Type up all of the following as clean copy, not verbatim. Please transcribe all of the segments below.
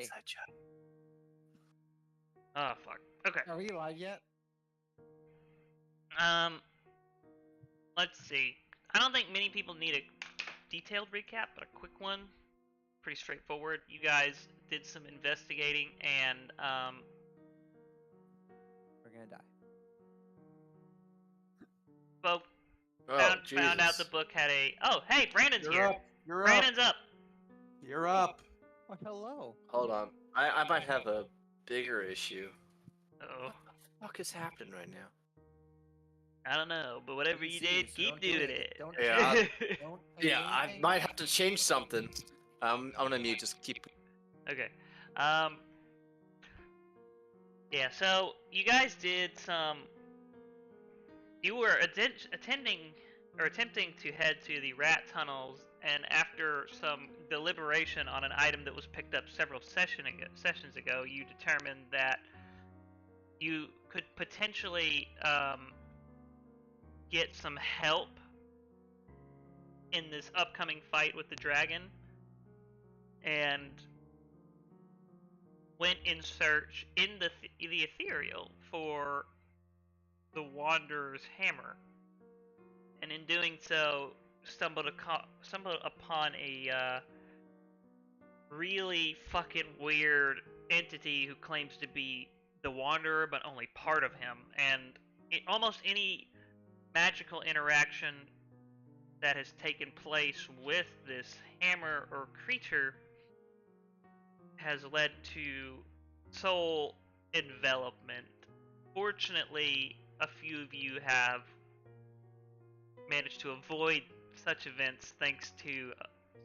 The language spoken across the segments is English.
inside job. Oh fuck. Okay. Are we live yet? Let's see. I don't think many people need a detailed recap, but a quick one. Pretty straightforward. You guys did some investigating and We're gonna die. spoke Oh, found out the Jesus. book had a. Oh, hey, Brandon's You're here. up. You're Brandon's up. up. You're up. Oh, hello. Hold on. I might have a bigger issue. Oh, What the fuck is happening right now? I don't know, but whatever You you see, did, so keep don't do doing it. it. Don't Yeah, Don't Yeah, I anything. might have to change something. I'm gonna mute. Just keep. Okay. Yeah, so you guys did some. You were attending or attempting to head to the rat tunnels, and after some deliberation on an item that was picked up several sessions ago, you determined that you could potentially get some help in this upcoming fight with the dragon, and went in search in the ethereal for the Wanderer's hammer, and in doing so, stumbled upon a really fucking weird entity who claims to be the Wanderer, but only part of him. And almost any magical interaction that has taken place with this hammer or creature has led to soul envelopment. Fortunately, a few of you have managed to avoid such events thanks to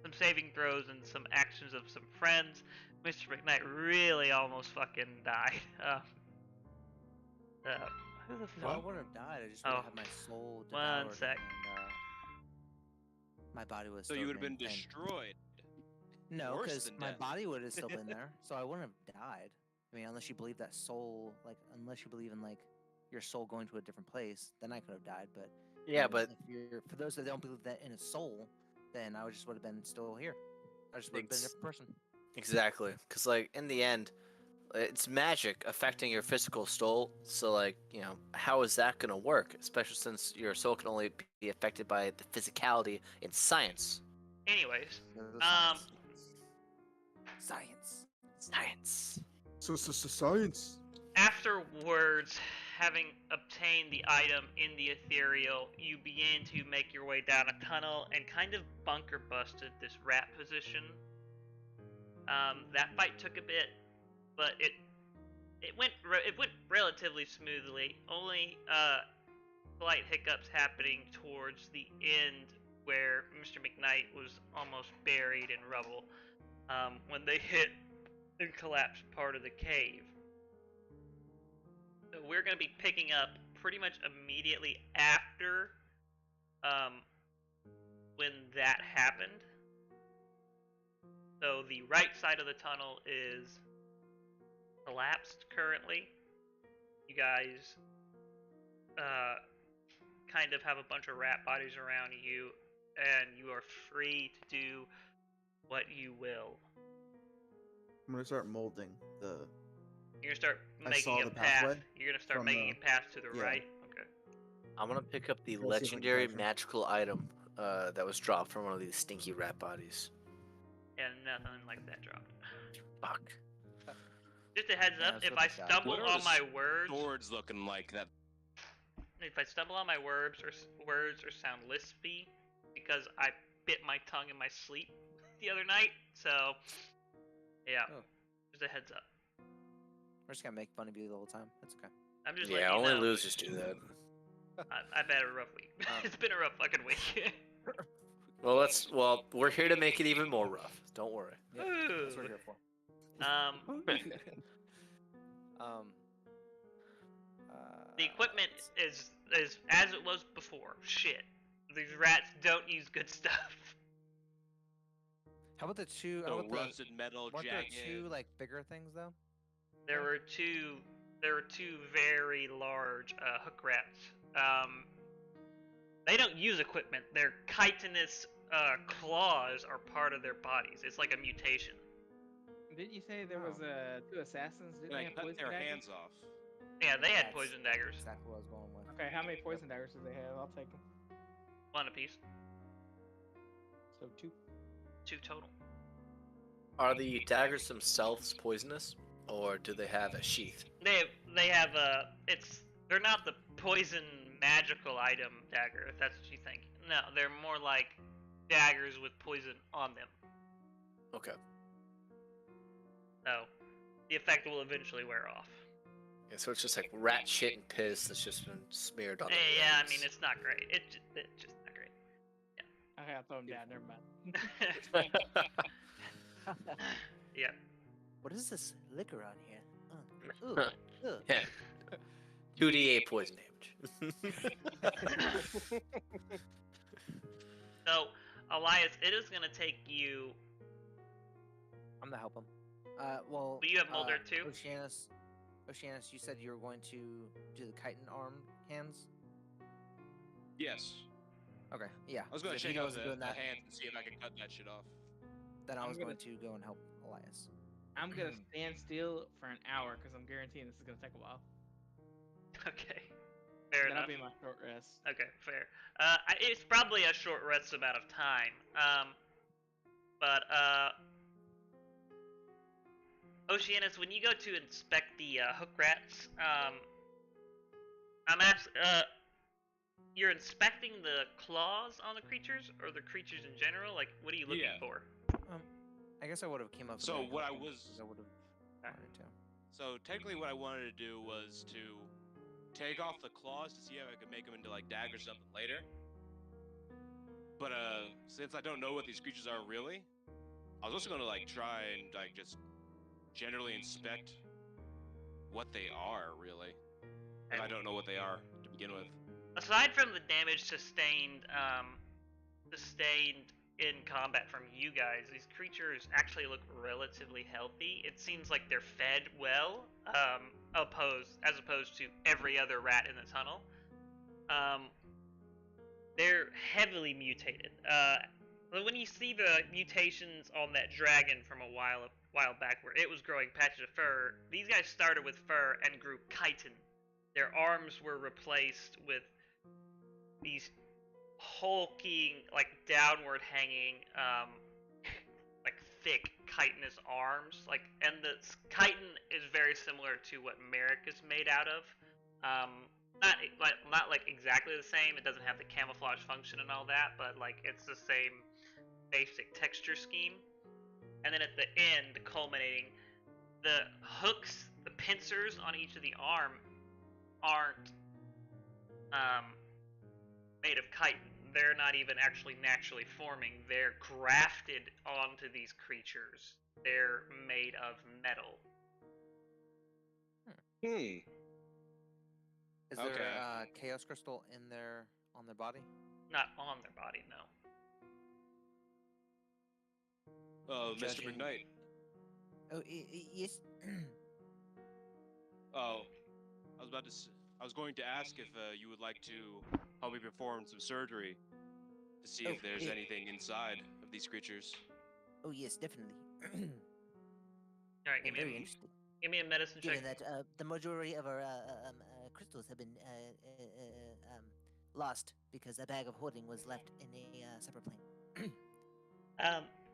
some saving throws and some actions of some friends. Mr. McKnight really almost fucking died. Who the No, I fuck? wouldn't have died. I just would Oh. have had my soul One devoured. sec. And, my body was. So still you would have been remained- destroyed. No, worse because than my dead. body would have still been there, so I wouldn't have died. I mean, unless you believe that soul, unless you believe in your soul going to a different place, then I could have died. But Yeah, but if for those that don't believe that in a soul, then I just would have been still here. I just would have been a different person. exactly, because in the end, it's magic affecting your physical soul. So how is that gonna work? Especially since your soul can only be affected by the physicality in science. Anyways, Science. Science. So science. afterwards, having obtained the item in the ethereal, you begin to make your way down a tunnel and kind of bunker busted this rat position. That fight took a bit, but it went relatively smoothly. Only slight hiccups happening towards the end, where Mr. McKnight was almost buried in rubble when they hit and collapsed part of the cave. So we're going to be picking up pretty much immediately after when that happened. So the right side of the tunnel is collapsed currently. You guys kind of have a bunch of rat bodies around you, and you are free to do what you will. I'm gonna start molding the. You're gonna start I saw making a the path. pathway You're gonna start from making the- a path to the yeah. right. Okay. I'm gonna pick up the Let's see if I can legendary catch 'em. magical item that was dropped from one of these stinky rat bodies. And nothing like that dropped. Fuck. Just a heads Yeah, up, that's if what I they got. stumble What are on the my words, Swords looking like that. if I stumble on my words or sound lispy, because I bit my tongue in my sleep the other night. So, yeah, Oh. just a heads up. We're just gonna make fun of you the whole time. That's okay. I'm just Yeah, letting you only know. losers do that. I've had a rough week. It's been a rough fucking week. Well, we're here to make it even more rough. Don't worry. Yep, that's what Ooh. we're here for. The equipment is as it was before. Shit. These rats don't use good stuff. How about the two? The How about rusted metal weren't there jagged. two bigger things though? There were two very large hook rats. They don't use equipment. Their chitinous claws are part of their bodies. It's like a mutation. Didn't you say there was two assassins? Didn't Can they I have cut poison their daggers? hands off? Yeah, they had That's poison daggers. Exactly what I was going with. Okay, how many poison daggers do they have? I'll take them. 1 apiece. So 2. 2 total. Are the daggers themselves poisonous, or do they have a sheath? They have they're not the poison magical item dagger, if that's what you think. No, they're more like daggers with poison on them. Okay. So the effect will eventually wear off. Yeah, so it's just like rat shit and piss that's just been smeared on the Yeah, I blades. mean it's not great. It's just not great. Okay, I'll throw them down. Never mind. Yeah. What is this liquor on here? Ooh, ooh. Yeah. 2d8 poison damage. So Elias, it is gonna take you. I'm gonna help him. Well. But you have Mulder too? Oceanus, you said you were going to do the chitin arm hands. Yes. Okay, yeah. I was gonna so if he check out goes the doing that, hand and see if I can cut that shit off. then I I'm was gonna- going to go and help Elias. I'm gonna stand still for an hour because I'm guaranteeing this is gonna take a while. Okay. Fair That'll enough. be my short rest. Okay, fair. It's probably a short rest amount of time. But Oceanus, when you go to inspect the hook rats, I'm asking, you're inspecting the claws on the creatures or the creatures in general? Like, what are you looking Yeah. for? I guess I would have came up. So with a what I couple, was- 'cause I would have wanted to. So technically, what I wanted to do was to take off the claws to see if I could make them into like daggers or something later. But since I don't know what these creatures are really, I was also gonna like try and like just generally inspect what they are really. If I don't know what they are to begin with. Aside from the damage sustained in combat from you guys, these creatures actually look relatively healthy. It seems like they're fed well, as opposed to every other rat in the tunnel. They're heavily mutated. When you see the mutations on that dragon from a while back, where it was growing patches of fur, these guys started with fur and grew chitin. Their arms were replaced with these hulking, like downward hanging, like thick chitinous arms. And the chitin is very similar to what Merrick is made out of. Not like exactly the same. It doesn't have the camouflage function and all that, but like it's the same basic texture scheme. And then at the end, culminating, the hooks, the pincers on each of the arm aren't made of chitin. They're not even actually naturally forming. They're grafted onto these creatures. They're made of metal. Is there Okay. chaos crystal in their on their body? Not on their body, no. Oh, Mr. Judging- McKnight. Oh, yes. Oh, I was going to ask if you would like to help me perform some surgery to see Oh, if there's yeah. anything inside of these creatures. Oh, yes, definitely. All right, I'm very interested. give me a medicine check. Given that the majority of our crystals have been lost because a bag of hoarding was left in a separate plane.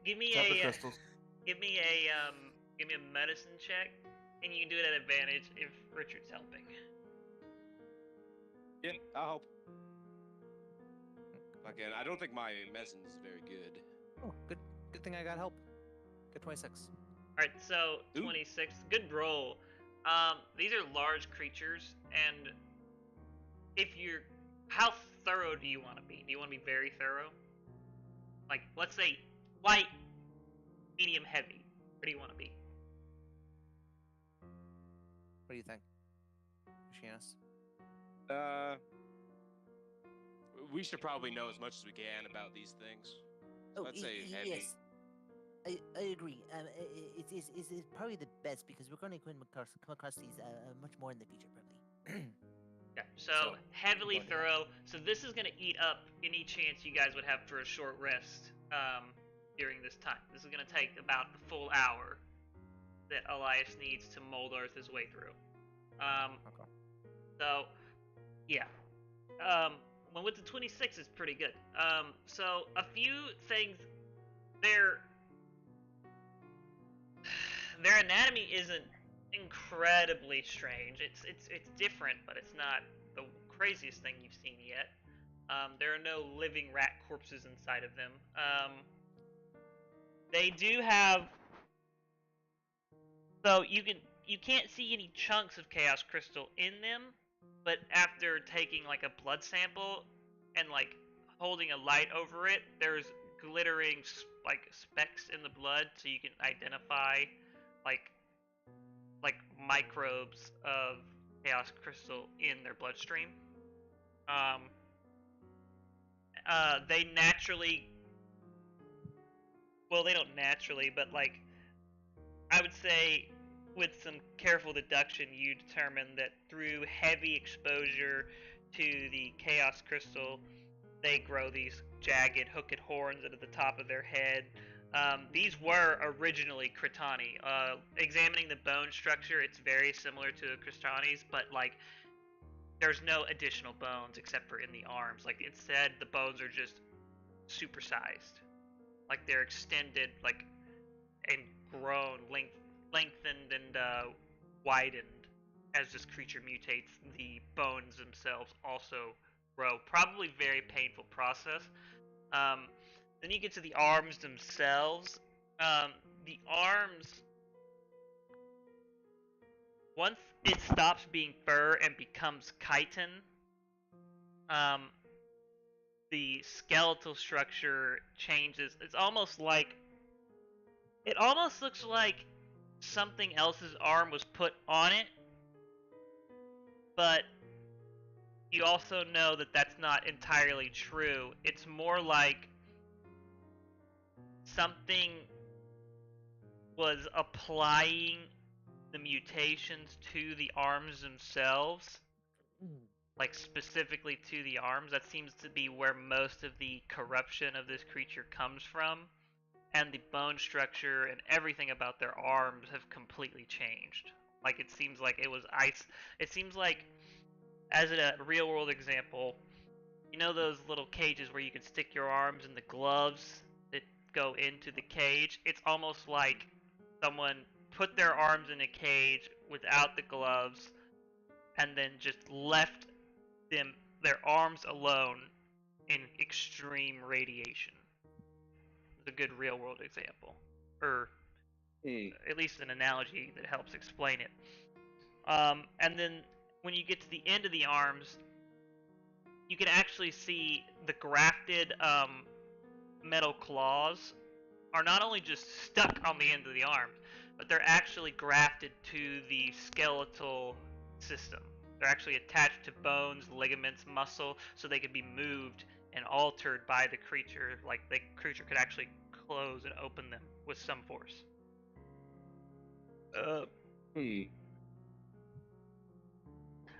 Give me Separate a crystals. give me a medicine check, and you can do it at advantage if Richard's helping. Yeah, I'll help. Again, I don't think my medicine is very good. Oh, good thing I got help. Good 26. All right, so Ooh. 26. Good roll. These are large creatures, and how thorough do you want to be? Do you want to be very thorough? Like, let's say light, medium, heavy. Where do you want to be? What do you think, Oceanus? We should probably know as much as we can about these things. So I'd say heavy. yes. I agree. It's probably the best because we're going to come across these much more in the future, probably. Yeah, so So, heavily going to thorough. So this is going to eat up any chance you guys would have for a short rest during this time. This is going to take about the full hour that Elias needs to mold Earth his way through. Okay. So, yeah. One with the 26 is pretty good. So a few things. Their anatomy isn't incredibly strange. It's different, but it's not the craziest thing you've seen yet. There are no living rat corpses inside of them. They do have. So you can't see any chunks of Chaos Crystal in them, but after taking like a blood sample and like holding a light over it, there's glittering like specks in the blood, so you can identify like microbes of Chaos Crystal in their bloodstream. They naturally. Well, they don't naturally, but like I would say with some careful deduction, you determine that through heavy exposure to the Chaos Crystal, they grow these jagged, hooked horns at the top of their head. These were originally Cretani. Examining the bone structure, it's very similar to the Cretani's, but like there's no additional bones except for in the arms. Like instead, the bones are just supersized. Like they're extended, like and grown, lengthened and widened as this creature mutates. The bones themselves also grow. Probably very painful process. Then you get to the arms themselves. The arms, once it stops being fur and becomes chitin, the skeletal structure changes. It's almost like it almost looks like something else's arm was put on it, but you also know that that's not entirely true. It's more like something was applying the mutations to the arms themselves, like specifically to the arms. That seems to be where most of the corruption of this creature comes from. And the bone structure and everything about their arms have completely changed. Like it seems like it was ice. It seems like, as a real world example, you know those little cages where you can stick your arms in the gloves that go into the cage? It's almost like someone put their arms in a cage without the gloves and then just left their arms alone in extreme radiation. A good real world example, or at least an analogy that helps explain it. And then when you get to the end of the arms, you can actually see the grafted metal claws are not only just stuck on the end of the arm, but they're actually grafted to the skeletal system. They're actually attached to bones, ligaments, muscle, so they can be moved and altered by the creature. Like the creature could actually close and open them with some force.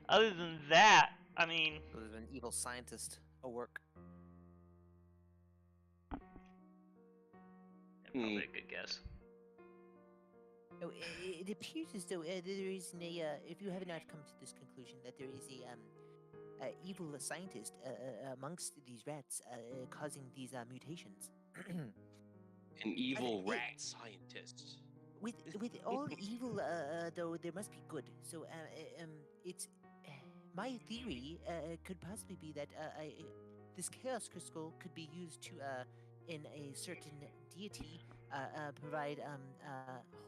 Other than that, I mean, There's an evil scientist at work. probably a good guess. Oh, it appears as though there is if you have not come to this conclusion, that there is a evil scientist amongst these rats causing these mutations. An evil rat scientist. With all evil, though, there must be good. So it's my theory could possibly be that this chaos crystal could be used to in a certain deity provide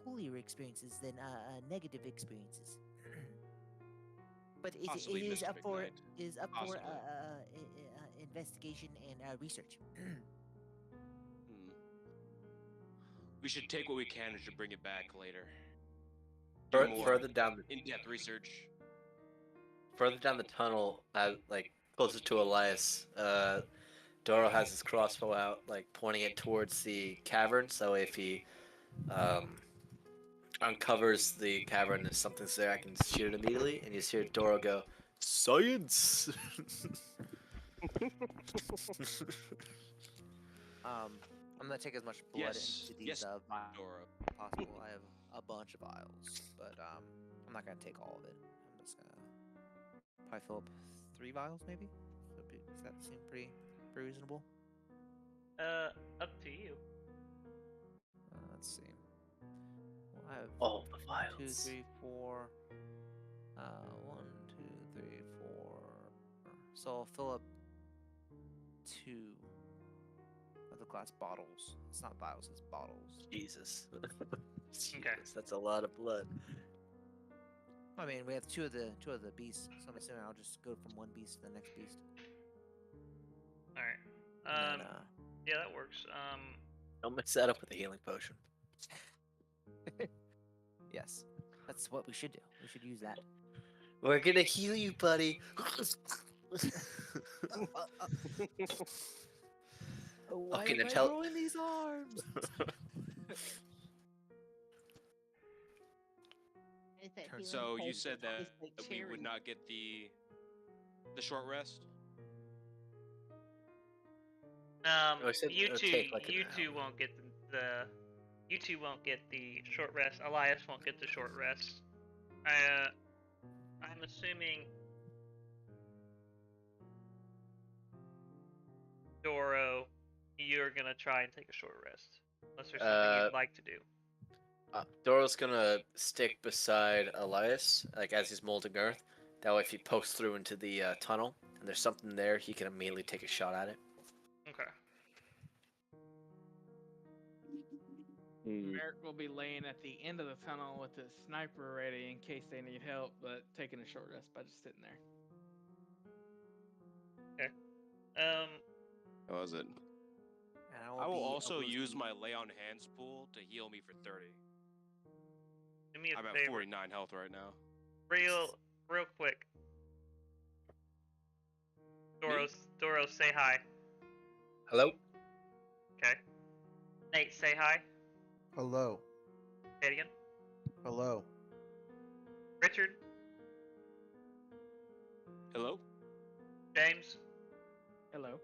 holier experiences than negative experiences. But it Possibly is Mr. up for McKnight. Possibly. investigation and research. We should take what we can and should bring it back later. Do more Further down the in-depth research. tunnel, like closer to Elias, Doro has his crossbow out, like pointing it towards the cavern. So if he uncovers the cavern and something's there, I can shoot it immediately. And you just hear Doro go, "Science!" I'm gonna take as much blood Yes, into these yes, vials Dora. as possible. I have a bunch of vials, but I'm not gonna take all of it. I'm just gonna probably fill up 3 vials, maybe. Does that seem pretty reasonable? Up to you. Let's see. Well, I have All the 2, vials. 3, 4. 1, 2, 3, 4. So I'll fill up 2 of the glass bottles. It's not vials, it's bottles. Jesus. Jesus, that's a lot of blood. I mean, we have two of the beasts, so I'm assuming I'll just go from one beast to the next beast. All right. And then, Yeah, that works. Don't mix that up with a healing potion. yes, that's what we should do. We should use that. We're gonna heal you, buddy. Why Okay, am I now tell- growing these arms? It's that Turn- healing So you potion said that tastes like we would cherry. not get the short rest. Um, Oh, I said you it'll two, take, like, an you hour. two won't get you two won't get the short rest. Elias won't get the short rest. I'm assuming Doro, you're gonna try and take a short rest, unless there's something you'd like to do. Doro's gonna stick beside Elias, like as he's molding earth. That way, if he pokes through into the tunnel and there's something there, he can immediately take a shot at it. Okay. Merrick will be laying at the end of the tunnel with his sniper ready in case they need help, but taking a short rest by just sitting there. How was it? And I will be also a blue use speed. my lay on hands pool to heal me for 30. Do me a I'm at favor, 49 health right now. real quick. Doro, say hi. Hello? Okay. Nate, say hi. Hello. Say it again. Hello. Richard, Hello? James, Hello.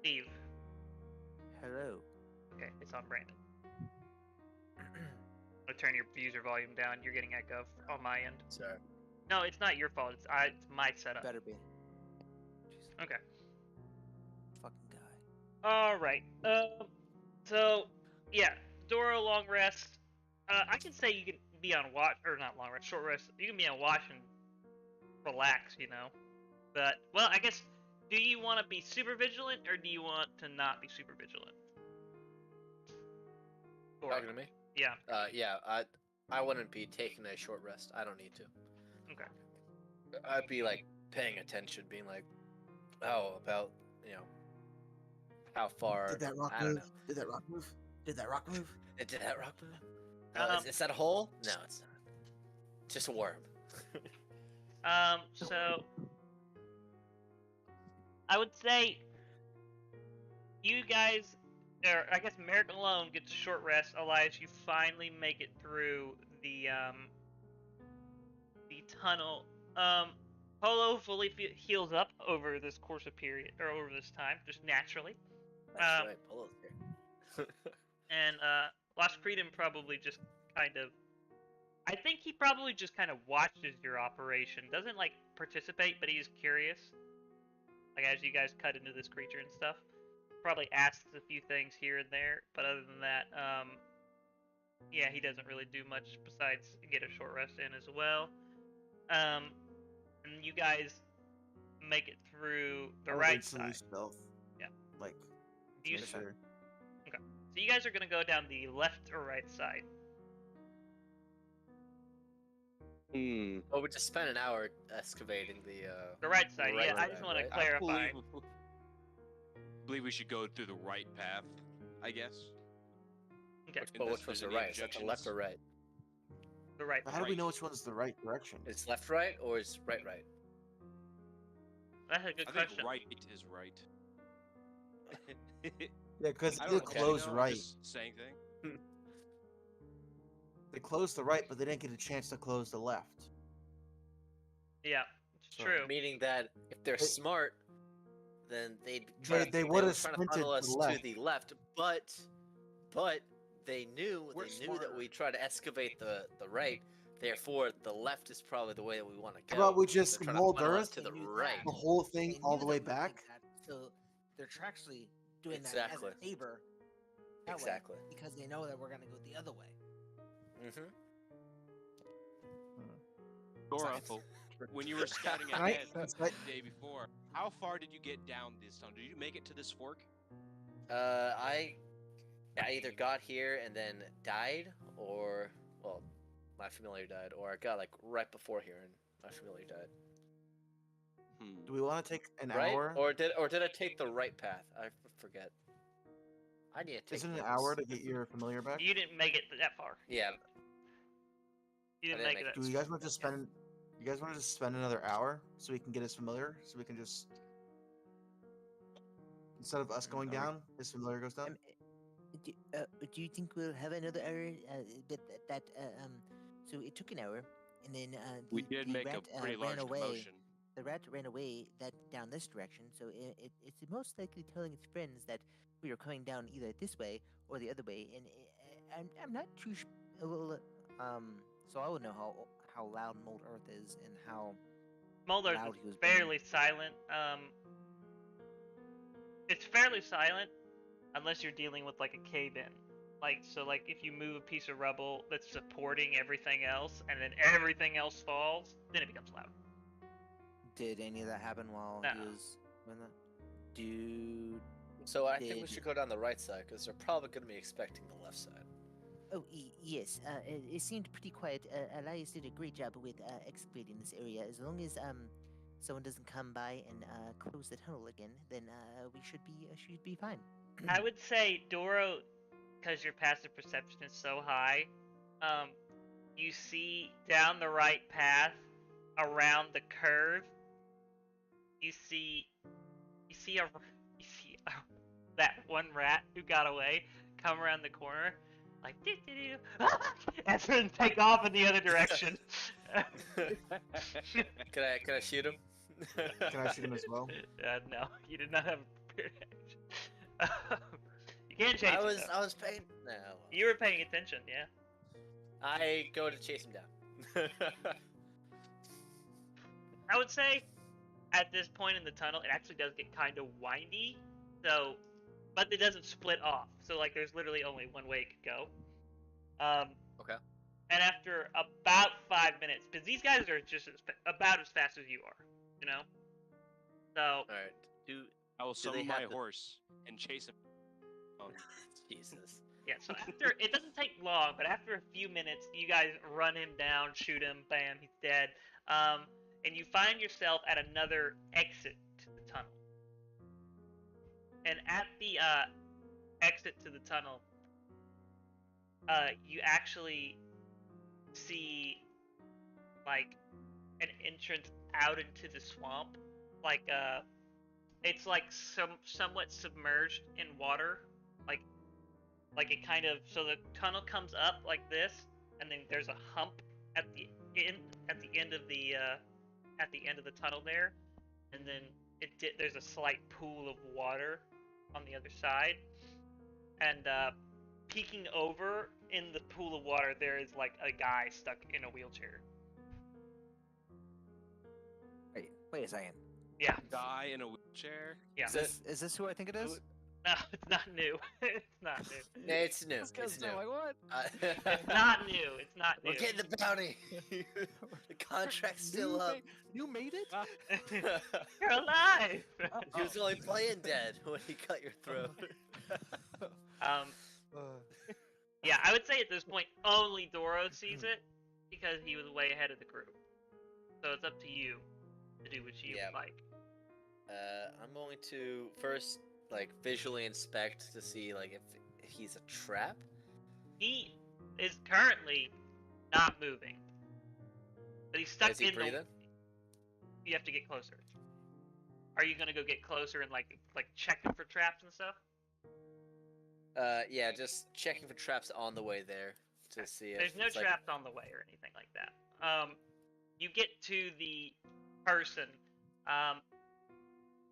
Steve. Hello. Okay, it's on Brandon. I'll turn your user volume down. You're getting echo on my end. Sorry. No, it's not your fault. It's my setup. Better be. Jeez, Okay. fucking guy. All right. So yeah, Doro long rest. I can say you can be on watch or not long rest, short rest. You can be on watch and relax, you know. But well, I guess. Do you want to be super vigilant or do you want to not be super vigilant? Doro. Talking to me? Yeah. Yeah. I wouldn't be taking a short rest. I don't need to. Okay. I'd be like paying attention, being like, oh, about how far. Did that rock I don't move? know. Did that rock move? Did that rock move? Did that rock move? Um, Is that a hole? No, it's not. Just a worm. So I would say you guys, or I guess Merrick alone gets a short rest. Elias, you finally make it through the tunnel. Polo fully heals up over this course of period or over this time, just naturally. That's right. Polo's here. And Lost Freedom probably just kind of, I think he probably just kind of watches your operation. Doesn't like participate, but he's curious. Like as you guys cut into this creature and stuff, probably asks a few things here and there. But other than that, yeah, he doesn't really do much besides get a short rest in as well. And you guys make it through the I would right instantly side. Stealth. Yeah. Like. You for s- sure. So you guys are gonna go down the left or right side. Well, we just spent an hour excavating the. The right side. Right Yeah, I side, just want to right? clarify. Believe we should go through the right path, I guess. Okay. Which- But unless which one's there's the any right? Is that the left or right? The right. How do we Right. know which one's the right direction? It's left, right, or is right, right? That's a good I question. think right is right. Yeah, because I they don't know, closed I'm right. just saying thing. They closed the right, but they didn't get a chance to close the left. Yeah, it's So- true. Meaning that if they're Hey. smart, then they'd They would would've try to sprinted funnel to us the to left. the left, but they knew We're that smarter. we try to excavate the right. Therefore, the left is probably the way that we want to How go. about we They're just trying to mold funnel us Earth to the They knew right. the whole thing They all knew the way that we would back? think that, so they're actually doing Exactly. that as a favor. that way, Exactly. because they know that we're gonna go the other way. Mm-hmm. Dora, Science. when you were scouting Can I- ahead can I- the day before, how far did you get down this tunnel? Did you make it to this fork? I either got here and then died, or well, my familiar died, or I got like right before here and my familiar died. Do we want to take an Right? hour? Or did I take the right path? I forget. I need to take. Isn't it an notes. hour to get your familiar back? You didn't make it that far. Yeah. You didn't didn't make make it. Do That you guys want to just spend? You guys want to just spend another hour so we can get his familiar? So we can just instead of us going down, his familiar goes down. Do you think we'll have another hour? So it took an hour, and then We the did make rat, a pretty large ran away. commotion. The rat ran away down this direction, so it's most likely telling its friends that we are coming down either this way or the other way, and I'm not too so I would know how loud Mold Earth is and how Mulder loud is he was being. fairly silent. It's fairly silent unless you're dealing with like a cave-in. Like if you move a piece of rubble that's supporting everything else, and then everything else falls, then it becomes loud. Did any of that happen while he No. was doing that? Dude. So I think we Did- should go down the right side because they're probably going to be expecting the left side. Oh, yes. It seemed pretty quiet. Elias did a great job with excavating this area. As long as someone doesn't come by and close the tunnel again, then we should be fine. I would say Doro, because your passive perception is so high, you see down the right path around the curve. You see that one rat who got away come around the corner, like doo-doo-doo, and then take off in the other direction. Can I shoot him? Can I shoot him as well? No, you did not have a prepared action. You can't chase him, though. I was paying. No. You were paying attention, yeah. I go to chase him down. I would say at this point in the tunnel, it actually does get kind of windy. So, but it doesn't split off. So like, there's literally only one way it could go. Okay. And after about 5 minutes, because these guys are just about as fast as you are, you know. So All right. I will they summon have my to- horse and chase him. Jesus. yeah, so after it doesn't take long, but after a few minutes, you guys run him down, shoot him, bam, he's dead. And you find yourself at another exit to the tunnel. And at the exit to the tunnel, you actually see like an entrance out into the swamp. Like it's like somewhat submerged in water. Like it kind of, so the tunnel comes up like this, and then there's a hump at the end of the tunnel there, and then there's a slight pool of water on the other side, and peeking over in the pool of water there is like a guy stuck in a wheelchair. Wait a second. Yeah, Die in a wheelchair. yeah. Is this who I think it is? No, it's not new. It's not new. Yeah, it's new. This guy's It's new. like what? It's not new. It's not new. We're getting the bounty. The contract's still You up. You made it? You're alive. He was only playing dead when he cut your throat. Yeah, I would say at this point only Doro sees it because he was way ahead of the group. So it's up to you to do what you Yeah. like. I'm going to first like visually inspect to see like if he's a trap. He is currently not moving, but he's stuck Is he in breathing? You have to get closer. Are you gonna go get closer and like checking for traps and stuff? Yeah, just checking for traps on the way there to see if There's no it's, like, traps on the way or anything like that. You get to the person.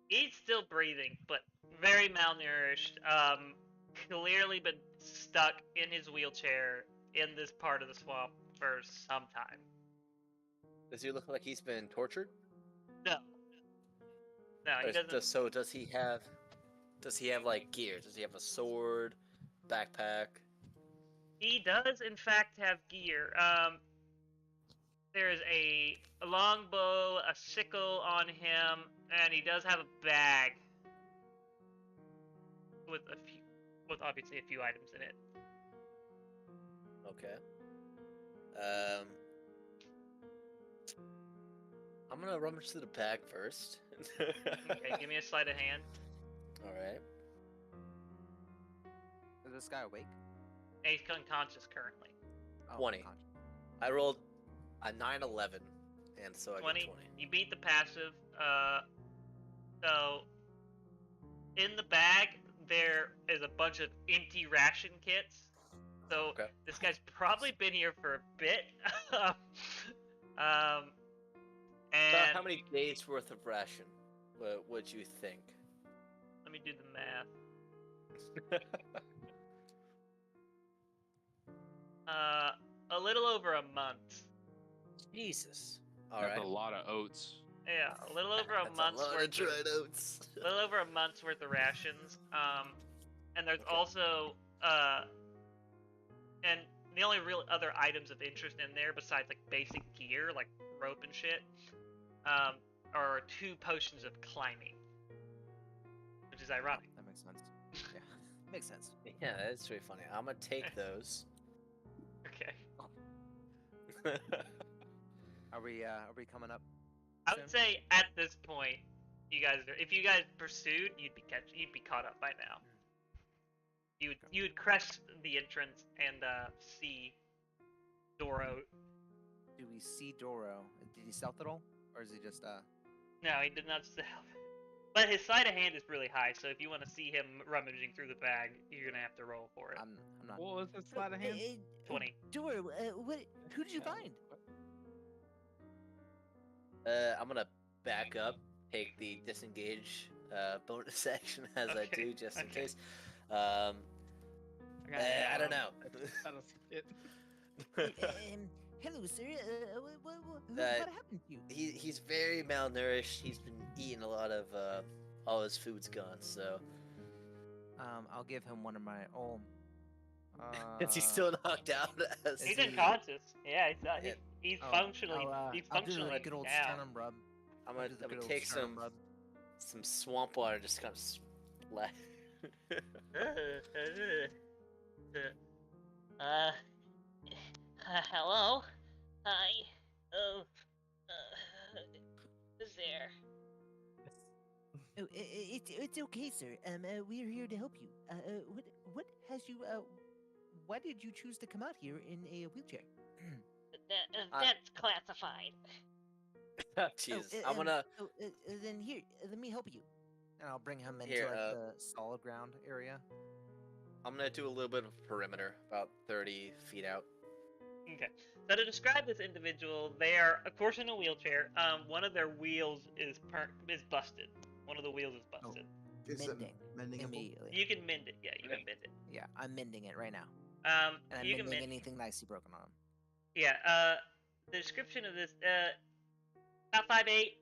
He's still breathing, but very malnourished. Clearly been stuck in his wheelchair in this part of the swamp for some time. Does he look like he's been tortured? No, no, he doesn't. Does he have? Does he have like gear? Does he have a sword, backpack? He does, in fact, have gear. There's a longbow, a sickle on him, and he does have a bag with obviously a few items in it. Okay. I'm gonna rummage through the bag first. Okay, give me a sleight of hand. All right. Is this guy awake? He's unconscious currently. Oh, 20. unconscious. I rolled a 9/11, and so I 20. got 20. You beat the passive. So in the bag there is a bunch of empty ration kits. So Okay. this guy's probably been here for a bit. And About how many days worth of ration? What would you think? let me do the math. A little over a month. Jesus. All That's right. a lot of oats. Yeah, a little over a That's month's lot worth. of dried oats. A little over a month's worth of rations. And there's Okay. also and the only real other items of interest in there besides like basic gear, like rope and shit, are 2 potions of climbing, which is ironic. That makes sense. Yeah, makes sense. Yeah, that's really funny. I'm gonna take those. Okay. Are we coming up? I would soon? say at this point, if you guys pursued, you'd be caught up by now. You would crest the entrance and see Doro. Do we see Doro? Did he stealth at all, or is he just No, he did not stealth. But his sleight of hand is really high, so if you want to see him rummaging through the bag, you're gonna have to roll for it. I'm not. What was the sleight of hand? 20. Dora, who did you find? I'm gonna back up, take the disengage bonus action as I Okay, do, just in okay. case. got I don't know. That'll it. Hello, sir. What Uh, happened to you? He's very malnourished. He's been eating a lot of all his food's gone. So I'll give him one of my. is he still knocked out? As He's he- unconscious. Yeah, Yeah. he's Oh, functionally I'll do functionally the good old down. sternum rub. I'm I'll gonna, do the I'm good gonna old take sternum rub. some swamp water, just kind of splat. Hello? Hi. Who's there? Oh, it's okay, sir. We're here to help you. What has you? Why did you choose to come out here in a wheelchair? That's classified. Jesus, Oh, I'm gonna. Then here, let me help you. And I'll bring him into Here, like the solid ground area. I'm gonna do a little bit of perimeter, about 30 feet out. Okay. So to describe this individual, they are, of course, in a wheelchair. One of their wheels is busted. One of the wheels is busted. Is it Mending mendingable? immediately. You can mend it. Yeah, you can mend it. Yeah, I'm mending it right now, Um, and I'm you can mending mend. anything nicely broken on him. Yeah. The description of this, about 5'8",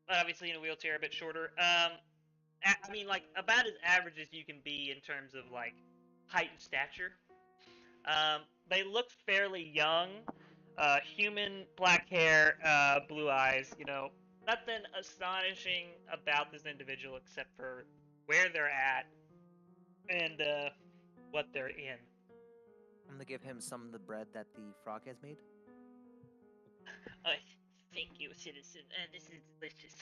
but obviously in a wheelchair, a bit shorter. I mean, like about as average as you can be in terms of like height and stature. They look fairly young, human, black hair, blue eyes. You know, nothing astonishing about this individual except for where they're at and what they're in. I'm gonna give him some of the bread that the frog has made. Thank you, citizen. This is delicious.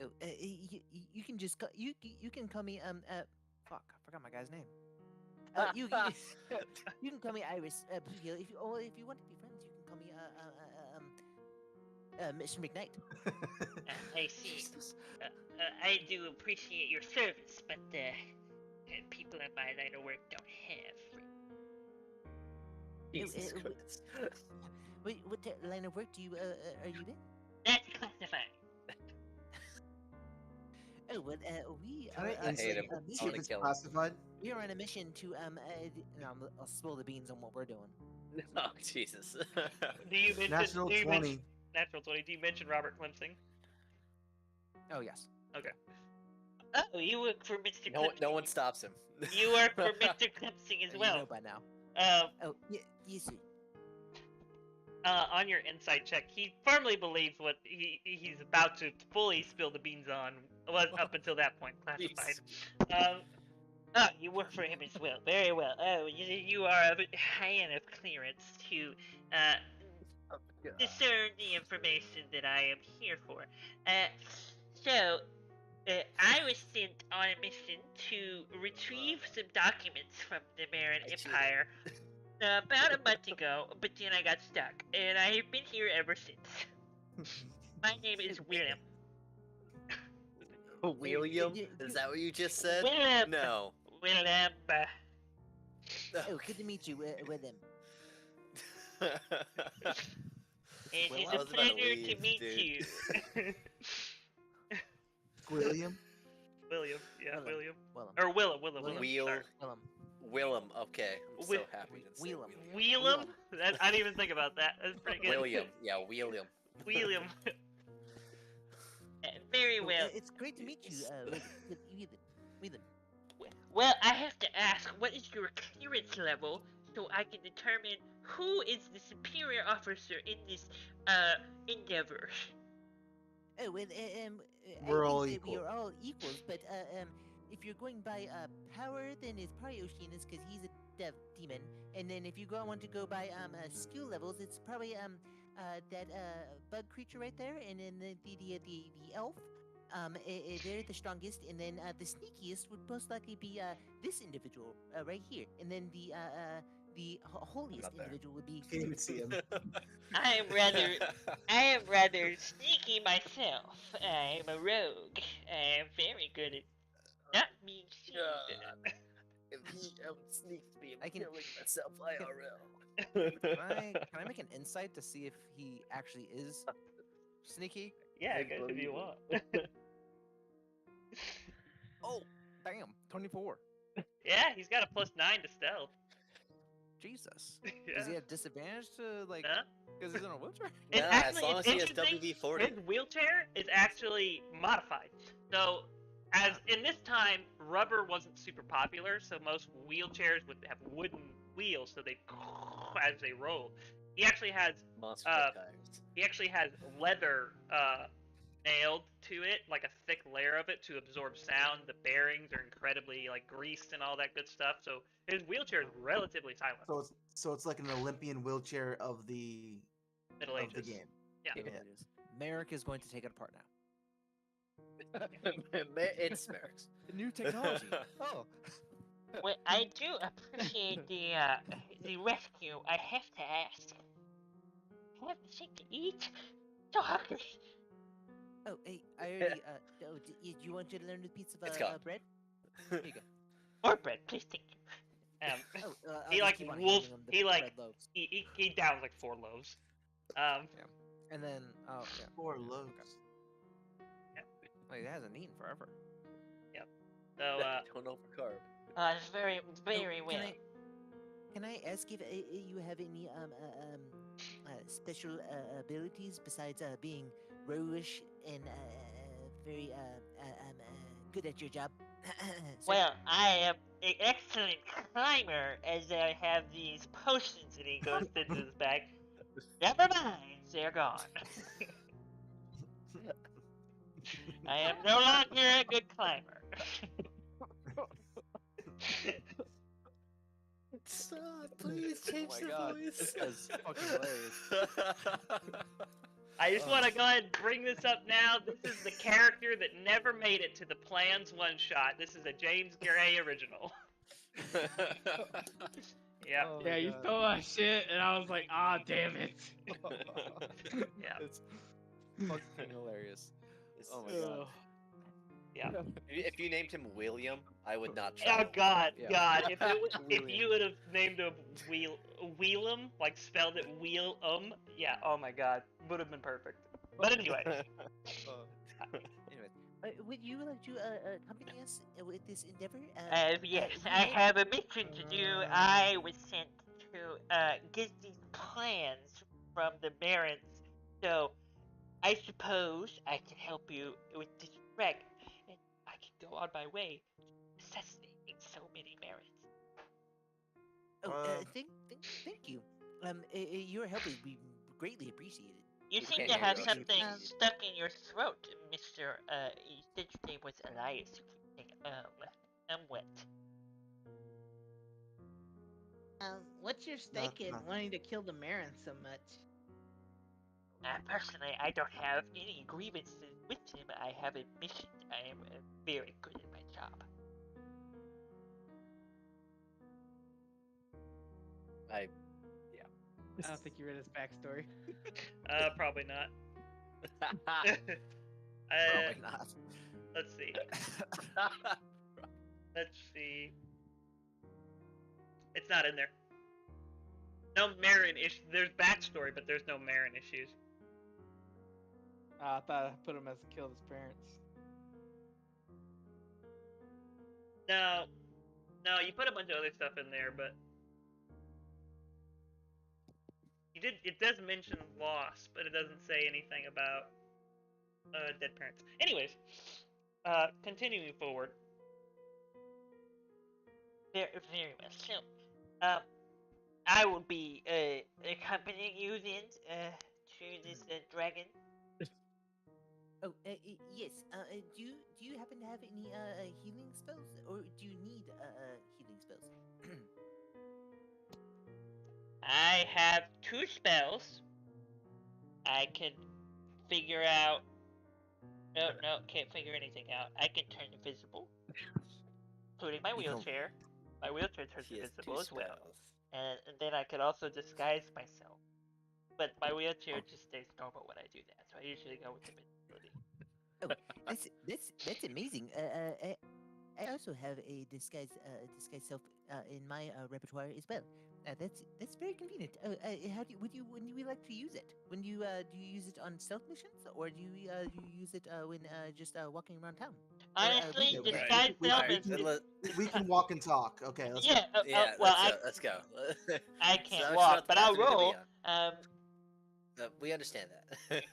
Oh, you can just you can call me Fuck, I forgot my guy's name. you can call me Iris Bluegill if you want to be friends you can call me Mr. McKnight. I see. I do appreciate your service, but people in my line of work don't have free. Jesus w- Christ. Wait, what line of work do you are you in? That's classified. Oh, well, we Can are I I hate insert him. a I see mission. wanna if it's kill him. classified? We are on a mission to I'll spill the beans on what we're doing. Oh Jesus. Do you mention Natural do you 20. mention natural 20? Do you mention Robert Clemsing? Oh yes. Oh, you work for Mr. no Clemson. one stops him. You work for Mr. Clemson as You well. know by now. Oh, yes, sir. On your insight check, he firmly believes what he's about to fully spill the beans on was up until that point classified. Oh, you work for him as well. Very well. Oh, you are high enough clearance to discern the information that I am here for. So, I was sent on a mission to retrieve some documents from the Marin I cheated. Empire about a month ago, but then I got stuck, and I have been here ever since. My name is William. William? Is that what you just said? William. No. William. Oh, good to meet you, William. It is I a was about to pleasure to leave, meet dude. you. William? William, yeah, Willem. William. Willem. Or Willem. William. Wheel. Sorry. Willem. Willem. Okay. I'm so Wi- happy to say Wheelum. Willem? I didn't even think about that. That's pretty good. William. Yeah, William. William. Very Oh, well. it's great to meet you, William. Well, I have to ask, what is your clearance level so I can determine who is the superior officer in this endeavor? Oh, well, We're I all think that we equal. are all equals, but if you're going by power, then it's probably Oceanus because he's a demon, and then if you want to go by skill levels, it's probably that bug creature right there, and then the elf. They're the strongest, and then the sneakiest would most likely be this individual right here, and then the holiest Not there. individual would be. Can't even see him. I am rather sneaky myself. I am a rogue. I am very good at not being seen. If he sneaks me, I can- killing myself IRL. Can I make an insight to see if he actually is sneaky? Yeah, I guess if you want. Oh, damn, 24. Yeah, he's got a +9 to stealth. Jesus. Yeah. Does he have disadvantage to like? Huh? Because he's in a wheelchair. It's Nah, as actually, long it's as he has interesting, WD-40. His wheelchair is actually modified. So, as in this time, rubber wasn't super popular, so most wheelchairs would have wooden wheels, so they as they roll. He actually has Monster tires. he actually has leather nailed to it, like a thick layer of it to absorb sound. The bearings are incredibly like greased and all that good stuff. So his wheelchair is relatively silent. So it's like an Olympian wheelchair of the Middle of the Ages. game. Yeah. Yeah. Merrick is going to take it apart now. It's Merrick's. The new technology. Oh. Well, I do appreciate the rescue. I have to ask. Have something to eat? So hungry. Oh, hey, I already. Do you want to learn the piece of It's gone. bread? Here you go. More bread, please. Thank you. Oh, I'll He just like keep on wolf- handing him the he like- bread loaves. He downs like 4 loaves. And then, oh yeah. 4 loaves. Like, it hasn't eaten forever. So Don't overcarb. It's very Oh, well. Can I ask if you have any special abilities besides being roguish and very good at your job? Sir? Well, I am an excellent climber as I have these potions, and he goes into his bag. Never mind, they're gone. I am no longer a good climber. Stop, please change my the God, voice. this is fucking hilarious. I just want to go ahead and bring this up now. This is the character that never made it to the Plans one shot. This is a James Gray original. Yeah. Oh, Yeah, you God. stole my shit, and I was like, ah, damn it. Yeah. It's fucking hilarious. Oh my god. Yeah. If you named him William, I would not Oh try. God, Yeah. God! If William. you would have named him Wheelum, like spelled it yeah. Oh my God, would have been perfect. But anyway, Anyway, Would you like to accompany us with this endeavor? Yes, we I may- have a mission to do. I was sent to get these plans from the Barons, so I suppose I can help you with this wreck, and I can go on my way, assassinating so many Barons. Oh, Uh, thank you. Your help is be greatly appreciated. You We seem can't to hear have you. something Um, stuck in your throat, Mister. You said your name was Elias. Wet. What's your stake in nothing. wanting to kill the Marin so much? Personally, I don't have any grievances with him. I have a mission. I am very good at my job. I I don't think you read his backstory. Probably not. Probably not. Let's see. Let's see. It's not in there. No Marin issue. There's backstory, but there's no Marin issues. I thought I put him as killed his parents. No, you put a bunch of other stuff in there, but you did. It does mention loss, but it doesn't say anything about dead parents. Anyways, continuing forward. Very well. So, I will be accompanying you then to this dragon. Oh, yes. Do you happen to have any healing spells, or do you need healing spells? I have 2 spells. I can figure out. No, can't figure anything out. I can turn invisible, including my You don't- wheelchair. My wheelchair turns he has invisible two as well. spells. And then I could also disguise myself. But my wheelchair just stays normal when I do that, so I usually go with invisibility. That's amazing. I also have a disguise self in my repertoire as well. That's very convenient. How do you, when do you like to use it? When you do you use it on stealth missions, or do you use it when just walking around town? Honestly, we- disguise we- self Alright, is. then We can walk and talk. Okay, let's Yeah, go. yeah, well, let's go. I So can't that's walk, not the but path I'll we're gonna be roll. on. We understand that.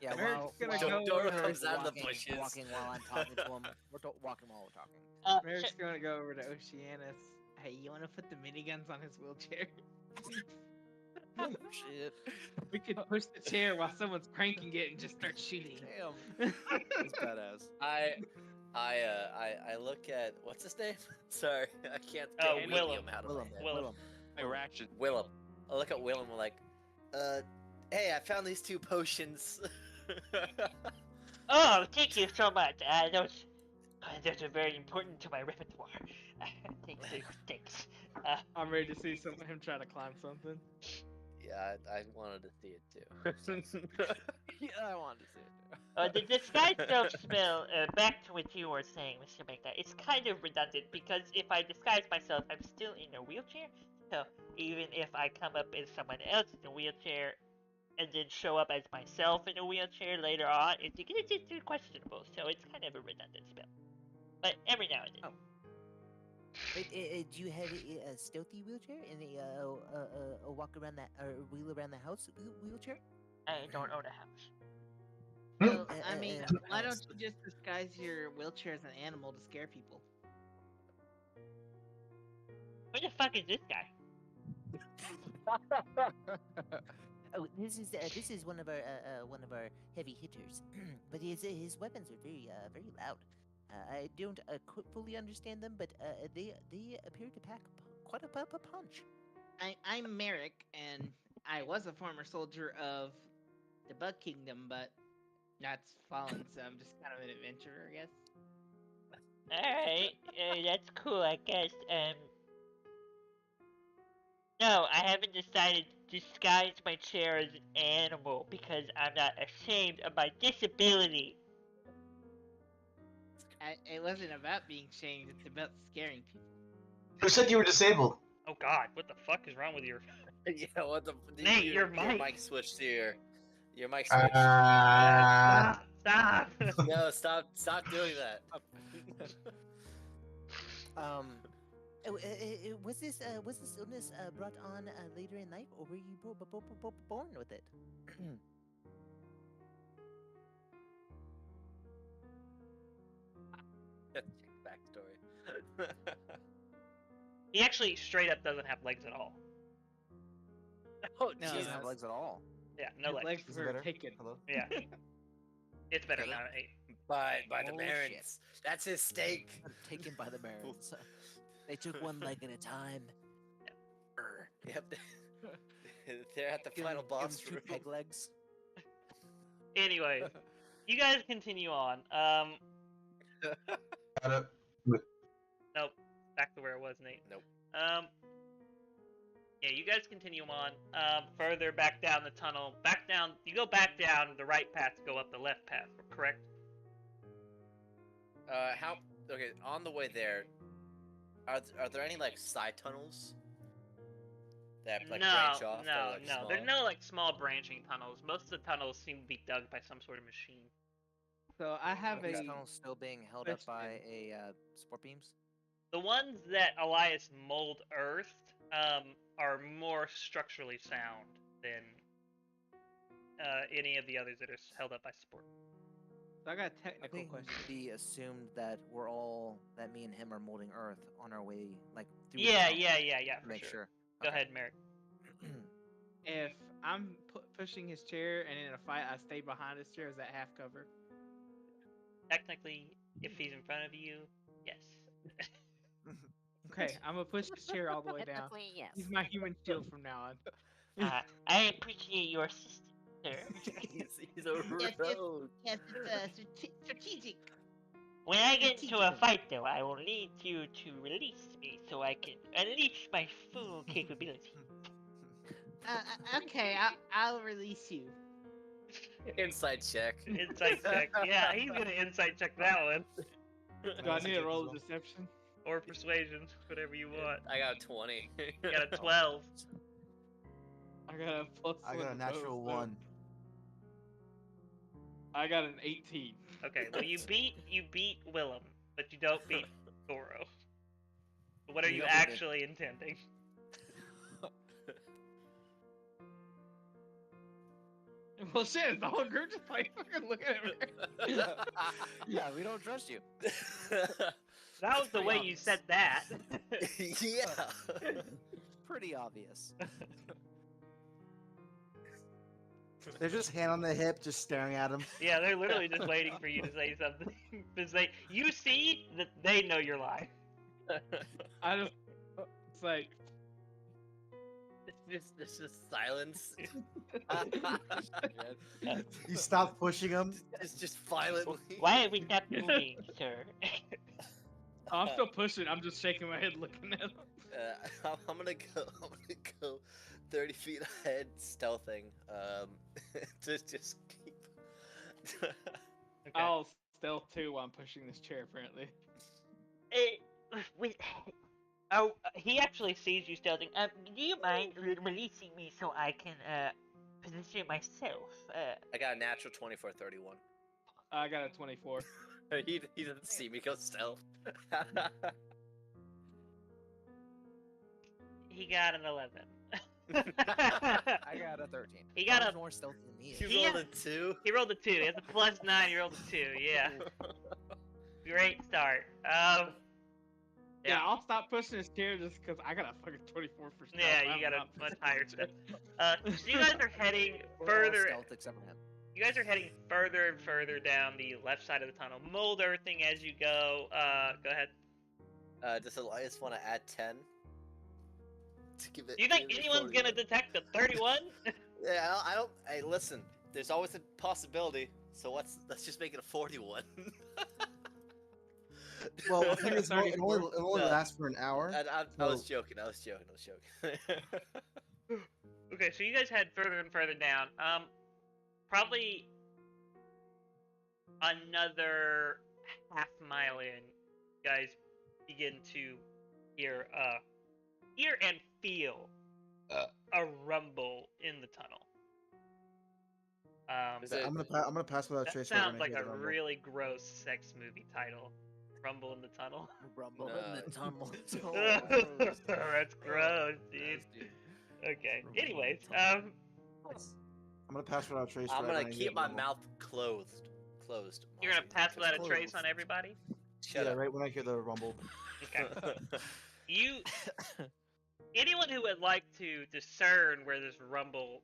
Yeah, Merrick's gonna while go over comes out of the walking, bushes. walking while I'm talking to him. We're walking while we're talking. Merrick's gonna go over to Oceanus. Hey, you want to put the miniguns on his wheelchair? Shit. We could push the chair while someone's cranking it and just start shooting. Damn. That's badass. I look at what's his name? Sorry, I can't Oh, get Willem. William out of my Willem. head. Willem. Hey, Ratchet. Willem. I look at Willem. I'm like, hey, I found these 2 potions. Oh, thank you so much. Those are very important to my repertoire. Thanks. I'm ready to see him try to climb something. Yeah, I wanted to see it too. Yeah, I wanted to see it. The disguise self spell, back to what you were saying, Mr. Magna, it's kind of redundant because if I disguise myself, I'm still in a wheelchair. So even if I come up as someone else in a wheelchair and then show up as myself in a wheelchair later on, it's questionable. So it's kind of a redundant spell. But every now and then. Wait, do you have a stealthy wheelchair and a walk around that or wheel around the house wheelchair? I don't own a house. Well, Uh, I mean, uh, why don't you just disguise your wheelchair as an animal to scare people? Who the fuck is this guy? Oh, this is one of our heavy hitters, but his weapons are very loud. I don't fully understand them, but they appear to pack quite a punch. I'm Merrick, and I was a former soldier of the Bug Kingdom, but that's fallen, so I'm just kind of an adventurer, I guess. Alright, that's cool, I guess. No, I haven't decided to disguise my chair as an animal because I'm not ashamed of my disability. It wasn't about being shamed, it's about scaring people. Who said you were disabled? Oh God, what the fuck is wrong with your? Yeah, what the? Nate, your mic. switched to your mic switched. Stop. No, stop doing that. Was this illness brought on later in life, or were you born with it? Backstory. He actually straight up doesn't have legs at all. Oh, No, He doesn't have no. legs at all. Yeah, no His legs. Is it were better? taken. Hello? Yeah. It's better Really? now. by the Oh, Barons. That's his stake. Taken by the Barons. They took one leg at a time. Yep. They're at the Give final him boss two room. peg legs. Anyways, you guys continue on. Got it. Nope. Back to where it was, Nate. Nope. Yeah, you guys continue on. Further back down the tunnel. Back down. You go back down the right path to go up the left path. Correct? How? Okay, on the way there, are there any like side tunnels that like no, branch off? that no, are, like, no. small? There's no like small branching tunnels. Most of the tunnels seem to be dug by some sort of machine. So I have These a tunnels still being held up by question. a sport beams. The ones that Elias mold earthed are more structurally sound than any of the others that are held up by support. So I got a I technical think question. we assumed that that me and him are molding Earth on our way, like through. Yeah, the tunnel, yeah, to for make sure. sure. Go Okay. ahead, Merrick. If I'm pushing his chair and in a fight I stay behind his chair, is that half cover? Technically, if he's in front of you, yes. Okay, I'm gonna push his chair all the way down. Technically, yes. He's my human shield from now on. I appreciate your assistance, sir. he's a Yes, rogue. Yes, it's strategic. When I get into a fight, though, I will need you to release me so I can unleash my full capability. Okay, I'll release you. Insight check. Insight check. Yeah, he's gonna insight check that one. Do I need to roll a deception? Or persuasion, whatever you want. I got a 20. You got a 12. I got a plus I one got a to natural both, so- 1. I got an 18. Okay, well you beat Willem, but you don't beat Goro. What are You you don't beat me. actually intending? Well, shit, the whole group just like fucking looking at me. Yeah, we don't trust you. That was the pretty way you obvious. said that. yeah. Pretty obvious. They're just hand on the hip, just staring at him. Yeah, they're literally just waiting for you to say something. Because you see that they know you're lying. I just, it's like, It's just silence. You stop pushing him. It's just violently. Why are we not moving, sir? oh, I'm still pushing. I'm just shaking my head looking at him. I'm gonna go 30 feet ahead, stealthing. To just keep. Okay. I'll stealth too while I'm pushing this chair, apparently. Wait. Oh, he actually sees you stealthing. Do you mind releasing me so I can position myself? I got a natural 20 for a 31. I got a 24. He doesn't see me go stealth. He got an 11. I got a 13. He got Probably a- more stealthy than me. You rolled a 2? He rolled a 2. He has a +9. He rolled a 2. Yeah. Great start. Yeah, I'll stop pushing this chair just because I got a fucking 24 for stealth. Yeah, you got a much higher step. So you guys are heading We're all further. stealth except for him. You guys are heading further and further down the left side of the tunnel, mold earthing as you go. Go ahead. Does Elias want to add 10? To give it. Do you think give it anyone's 41? gonna detect a 31? Yeah, I don't. Hey, listen. There's always a possibility. So let's just make it a 41. Well, the thing is, it only No. lasts for an hour. I was joking. I was joking. Okay, so you guys head further and further down. Probably another half mile in, you guys begin to hear and feel a rumble in the tunnel. Is it- I'm gonna pass without That trace. sounds right like when I a hear the rumble. really gross sex movie title. Rumble in the Tunnel. Rumble in No. the tunnel. That's gross, dude. Okay. Rumble in the Anyways, tunnel. I'm gonna pass without trace. I'm right gonna when I hear keep the my rumble. mouth closed. Closed. you're gonna Mossy. pass without a closed. trace on everybody. Shut Yeah, up. right when I hear the rumble. Okay. You. Anyone who would like to discern where this rumble.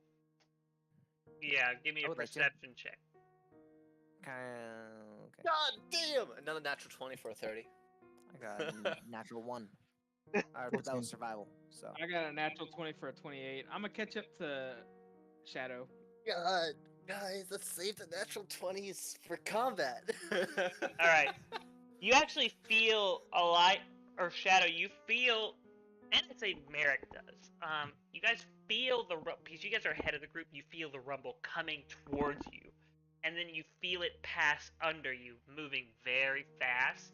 Yeah, give me I a would like to. perception check. Okay. God damn! Another natural 20 for a 30. I got a natural 1. But that 14. was survival. So I got a natural 20 for a 28. I'm gonna catch up to Shadow. God, guys, let's save the natural 20s for combat. All right. You actually feel a light, or Shadow. You feel, and I'd say Merrick does. You guys feel because you guys are ahead of the group. You feel the rumble coming towards you, and then you feel it pass under you, moving very fast.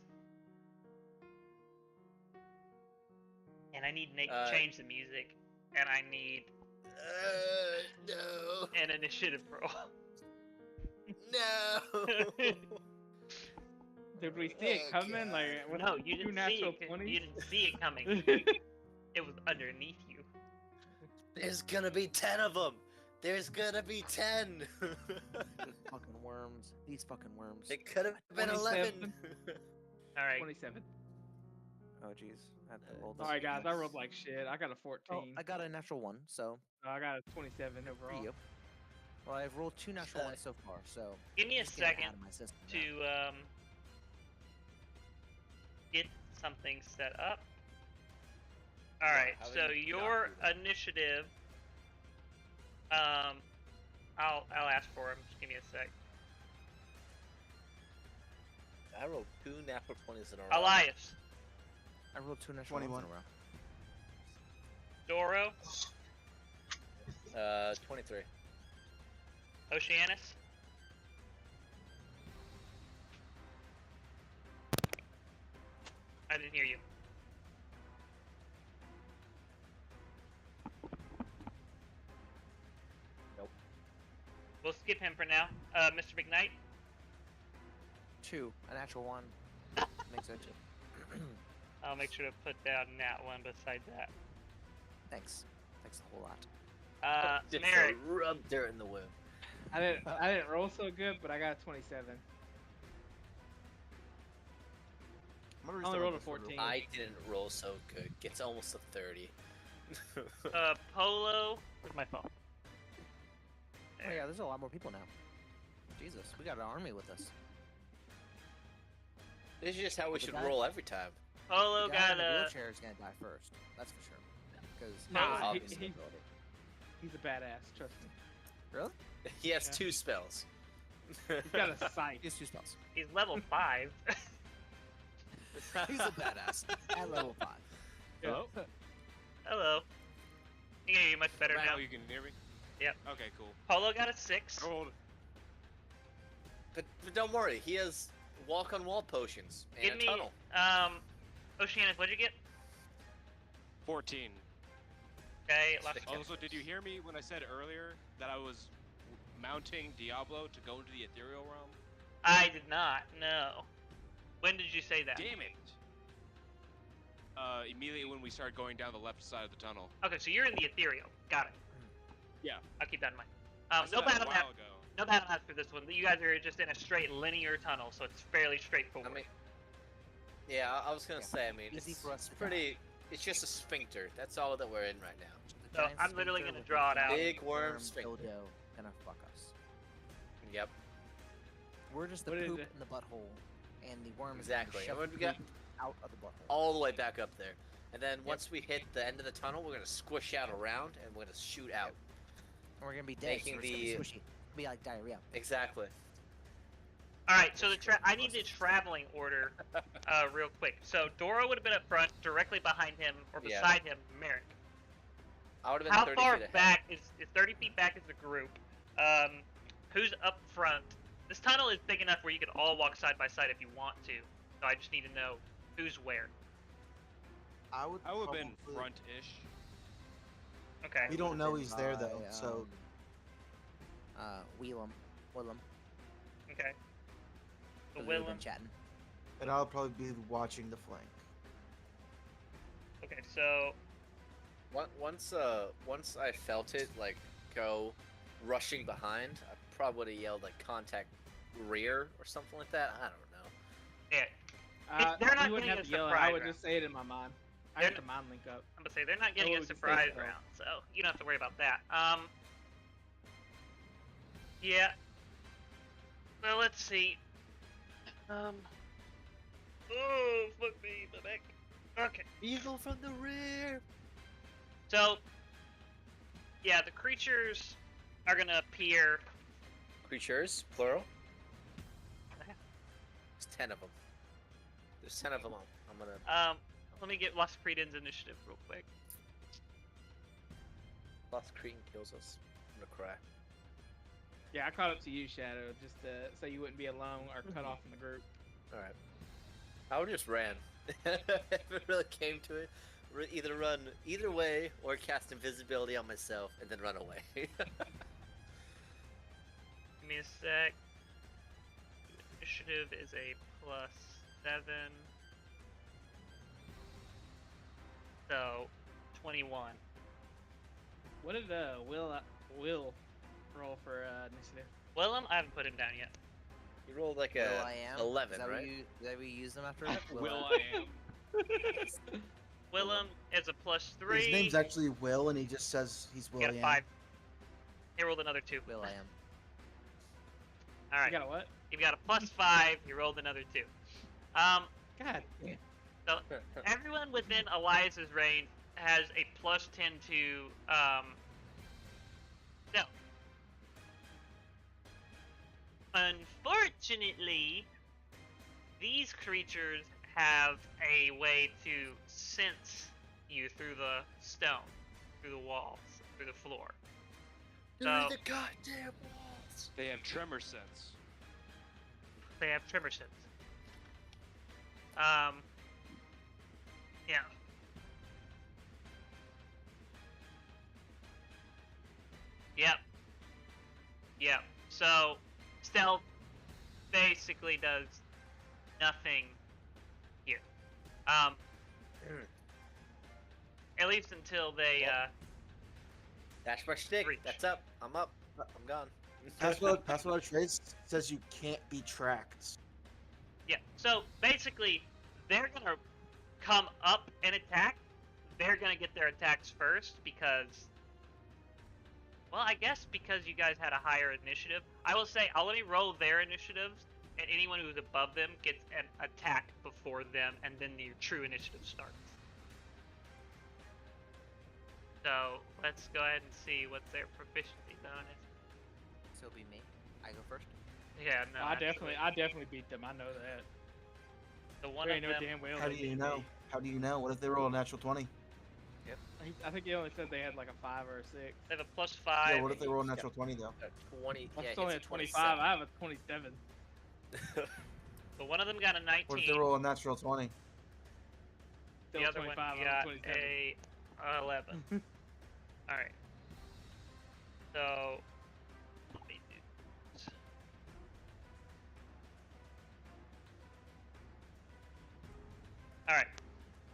And I need Nate to change the music, and I need no. an initiative roll. No. Did we see it coming? Like, with No, you two didn't see natural it. 20s? You didn't see it coming. It was underneath you. There's gonna be 10 of them. There's gonna be 10. these fucking worms. These fucking worms. It could have been 11. 27. All right. 27. Oh jeez. I had to roll All right, guys, I rolled like shit. I got a 14. Oh, I got a natural 1. So I got a 27 for overall. you. Well, I've rolled 2 natural ones so far. So Give me a just get it second out of my system to now. get something set up. All right. how do So you not your do that? initiative. I'll ask for him. Just give me a sec. I rolled 2 natural 20s in a row. Elias, I rolled 2 natural 21. ones in a row. Doro, 23. Oceanus. I didn't hear you. Nope. We'll skip him for now. Mr. McKnight. 2, a natural 1. Makes it 2. I'll make sure to put down that one beside that. Thanks. Thanks a whole lot. Just Merrick. to rub dirt in the wound. I didn't roll so good, but I got a 27. I'm gonna I only restart rolled a this one real 14. I didn't roll so good. Gets almost a 30. Polo. Where's my phone? Oh yeah, there's a lot more people now. Jesus, we got an army with us. This is just how we The should guy- roll every time. Polo The guy in got the a. wheelchair is gonna die first. That's for sure. Because Nah, obvious he- ability. He's a badass, trust me. really? He has Yeah. 2 spells. He's got a sight. He has 2 spells. He's level 5. He's a badass at level 5. Hello? Hello. You can hear you much better Right now. now you can hear me? Yep. Okay, cool. Polo got a 6. I rolled But don't worry, he has walk-on-wall potions and Give a me, tunnel. Oceanus, what'd you get? 14. Okay, last Okay. Also, did you hear me when I said earlier that I was mounting Diablo to go into the ethereal realm? I did not. No. When did you say that? Damn it! Immediately when we started going down the left side of the tunnel. Okay, so you're in the ethereal. Got it. Yeah. I'll keep that in mind. I said No that a battle map. while ago. No battle map for this one. You guys are just in a straight linear tunnel, so it's fairly straightforward. I mean, yeah, I was gonna Yeah. say. I mean, Easy it's for us to pretty. It's just a sphincter. That's all that we're in right now. The So giant I'm literally sphincter gonna with draw the it out. Big worm worm sphincter. dildo gonna fuck us. Yep, We're just the What is poop it? in the butthole, and the worm is exactly. gonna And shove we got poop out of the butthole. all the way back up there, and then once we hit the end of the tunnel, we're gonna squish out around and we're gonna shoot out. And we're gonna be dead. So making we're just the- gonna be squishy. It'll be like diarrhea. Exactly. All right, so I need the traveling order, real quick. So Doro would have been up front, directly behind him, or Yeah. beside him, Merrick. I would have been How 30 far feet ahead. back is 30 feet back is the group? Who's up front? This tunnel is big enough where you could all walk side by side if you want to. So I just need to know who's where. I would. I would have been probably- front-ish. Okay. We don't know he's there By, though, so Wheelum. Willem. Okay. The 'cause we've Willem. been chatting. And I'll probably be watching the flank. Okay, so Once I felt it like go rushing behind, I probably would have yelled like contact rear or something like that. I don't know. yeah, they're not you wouldn't getting have a to yell it. I surprise would round. just say it in my mind. I They're have to mind link up. I'm gonna say they're not getting Oh, a we can surprise stay round, so you don't have to worry about that. Yeah. Well, let's see. Oh, fuck me, my back. Okay. Eagle from the rear. So, yeah, the creatures are gonna appear. Creatures, plural. There's 10 of them. There's 10 of them. I'm gonna. Let me get Lost Creedon's initiative real quick. Lost Cretan kills us. I'm gonna cry. Yeah, I caught up to you, Shadow, just so you wouldn't be alone or cut off from the group. All right. I would just ran. If it really came to it, either run either way or cast invisibility on myself and then run away. Give me a sec. Initiative is a +7. So, 21. What did Will roll for initiative? Willem, I haven't put him down yet. You rolled like Will a I am? 11, Is that right? What you, is that what you use them after? Will I am. Willem is a +3. His name's actually Will, and he just says he's You got a William. 5. He rolled another 2. Will I am. You Alright, got a what? you've got a +5. You rolled another 2. God. So everyone within Elias's range has a +10 to stealth. Unfortunately, these creatures have a way to sense you through the stone, through the walls, through the floor. Through So the goddamn walls. They have tremor sense. they have tremor sense. Yeah. Yep. Yep. So, stealth basically does nothing here. At least until they, Dash my stick. Reach. That's up. I'm up. I'm gone. Password trace says you can't be tracked. yeah. So, basically, they're gonna come up and attack. They're gonna get their attacks first because, well, I guess because you guys had a higher initiative. I will say, I'll let me roll their initiatives, and anyone who's above them gets an attack before them, and then your true initiative starts. So, let's go ahead and see what's their proficiency bonus. So it'll be me. I go first. Yeah, no, I actually, definitely beat them. I know that. the one There of ain't no them, damn well. How do they you beat know? me. How do you know? What if they roll a natural 20? I think he only said they had like a 5 or a 6. they have a +5. Yeah, what if they roll a natural 20 though? 20. That's Yeah, only a it's 25. I have a 27. But one of them got a 19. What if they roll a natural 20? Still the other 25. one I'm a got 27. a 11. Alright. So, let me do this. Alright.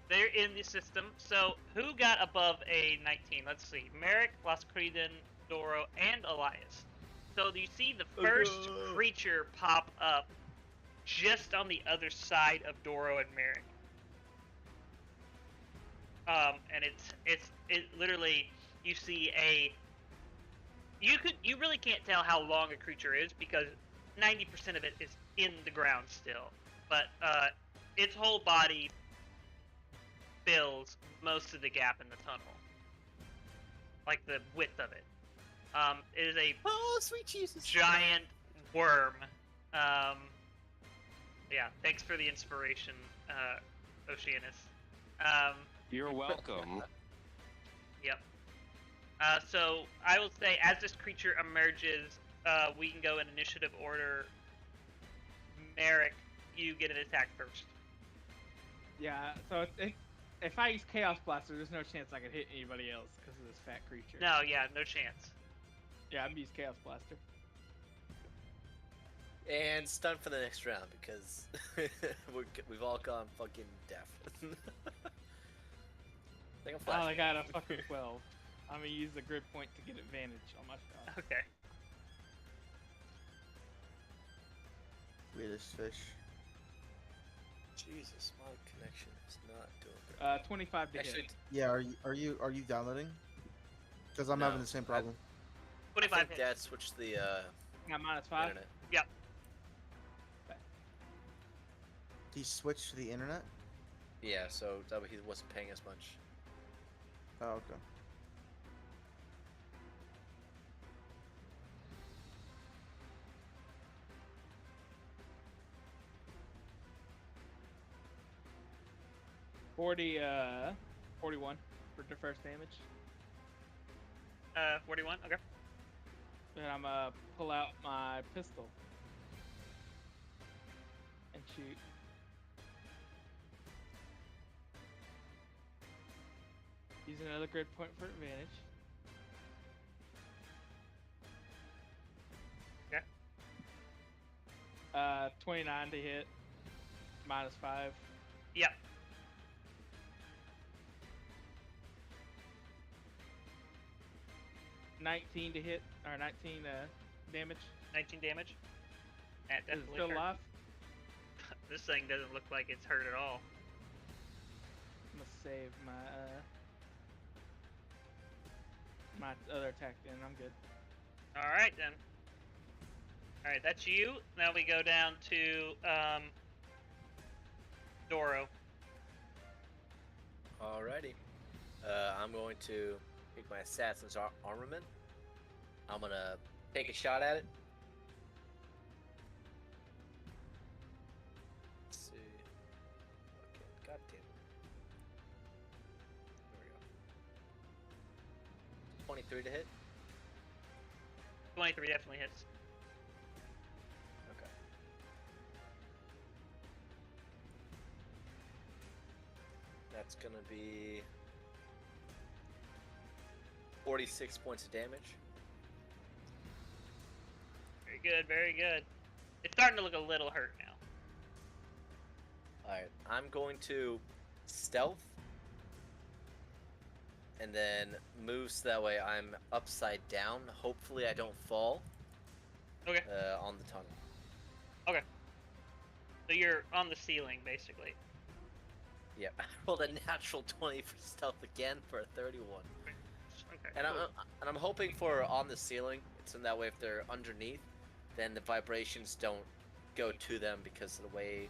They're in the system. So, who got above a 19? Let's see. Merrick, Las Creedon, Doro, and Elias. So, you see the first creature pop up just on the other side of Doro and Merrick. And it literally, you see you really can't tell how long a creature is because 90% of it is in the ground still, but its whole body fills most of the gap in the tunnel, like the width of it. It is a Oh, sweet Jesus. giant worm. Yeah, thanks for the inspiration, Oceanus. You're welcome. Yep. So I will say, as this creature emerges, we can go in initiative order. Merrick, you get an attack first. Yeah, so if I use Chaos Blaster, there's no chance I could hit anybody else because of this fat creature. No, yeah, no chance. Yeah, I'm gonna use Chaos Blaster. And stun for the next round because we've all gone fucking deaf. Take a Oh, flash. I got a fucking 12. I'm gonna use the grid point to get advantage on my shot. Okay. Weirdest fish. Jesus, my connection is not doing good. 25 to Actually, hit. Yeah, are you downloading? Because I'm No, having the same problem. I 25 think hits. Dad switched the Got -5. internet. He switched to the internet? Yeah, so that way he wasn't paying as much. Oh, okay. Forty, 41 for the first damage. 41. Okay. Then I'm gonna pull out my pistol and shoot. Use another grid point for advantage. Okay. 29 to hit. -5. Yep. $19 to hit, or 19 damage. 19 damage. That Is it definitely still hurt. alive? This thing doesn't look like it's hurt at all. I'm gonna save my my other attack then. I'm good. All right then. All right, that's you. Now we go down to Doro. Alrighty. I'm going to pick my assassin's armament. I'm gonna take a shot at it. Let's see. Okay, god damn it. There we go. 23 to hit. 23 definitely hits. Okay. That's gonna be 46 points of damage. Very good, very good. It's starting to look a little hurt now. Alright, I'm going to stealth and then move so that way I'm upside down. Hopefully I don't fall Okay. on the tunnel. So you're on the ceiling, basically. Yep, I rolled a natural 20 for stealth again for a 31. Okay. And cool. I'm hoping for on the ceiling. It's in that way if they're underneath, then the vibrations don't go to them because of the way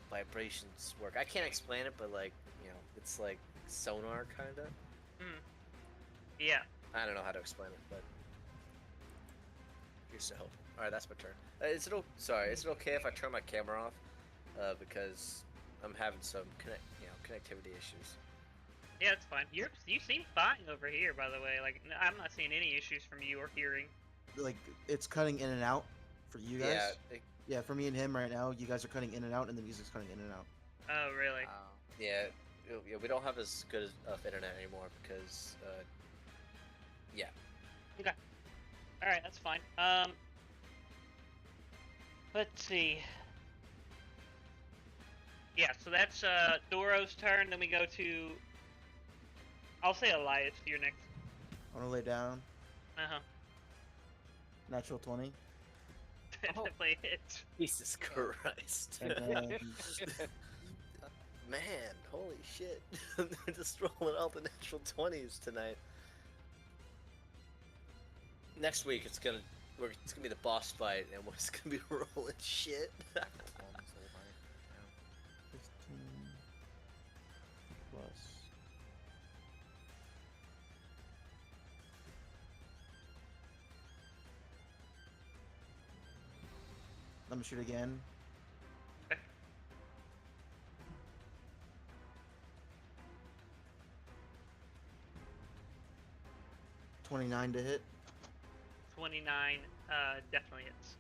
vibrations work. I can't explain it, but like, you know, it's like sonar kinda. Yeah. I don't know how to explain it, but here's to hope. All right, that's my turn. Is it is it okay if I turn my camera off? Because I'm having some connectivity issues. Yeah, it's fine. You seem fine over here, by the way. Like, I'm not seeing any issues from you or hearing. Like, it's cutting in and out for you guys? Yeah. Yeah, for me and him right now, you guys are cutting in and out, and the music's cutting in and out. Oh, really? Yeah. We don't have as good of internet anymore because. Yeah. Okay. All right, that's fine. Let's see. Yeah, so that's Doro's turn. Then we go to. I'll say Elias. You're next. I want to lay down. Uh-huh. Natural 20. Definitely hits. Jesus Christ. And then Man, holy shit. They're just rolling all the natural 20s tonight. Next week it's gonna be the boss fight and we're just gonna be rolling shit. 15 plus. Let me shoot again. Okay. 29 to hit. 29 definitely hits.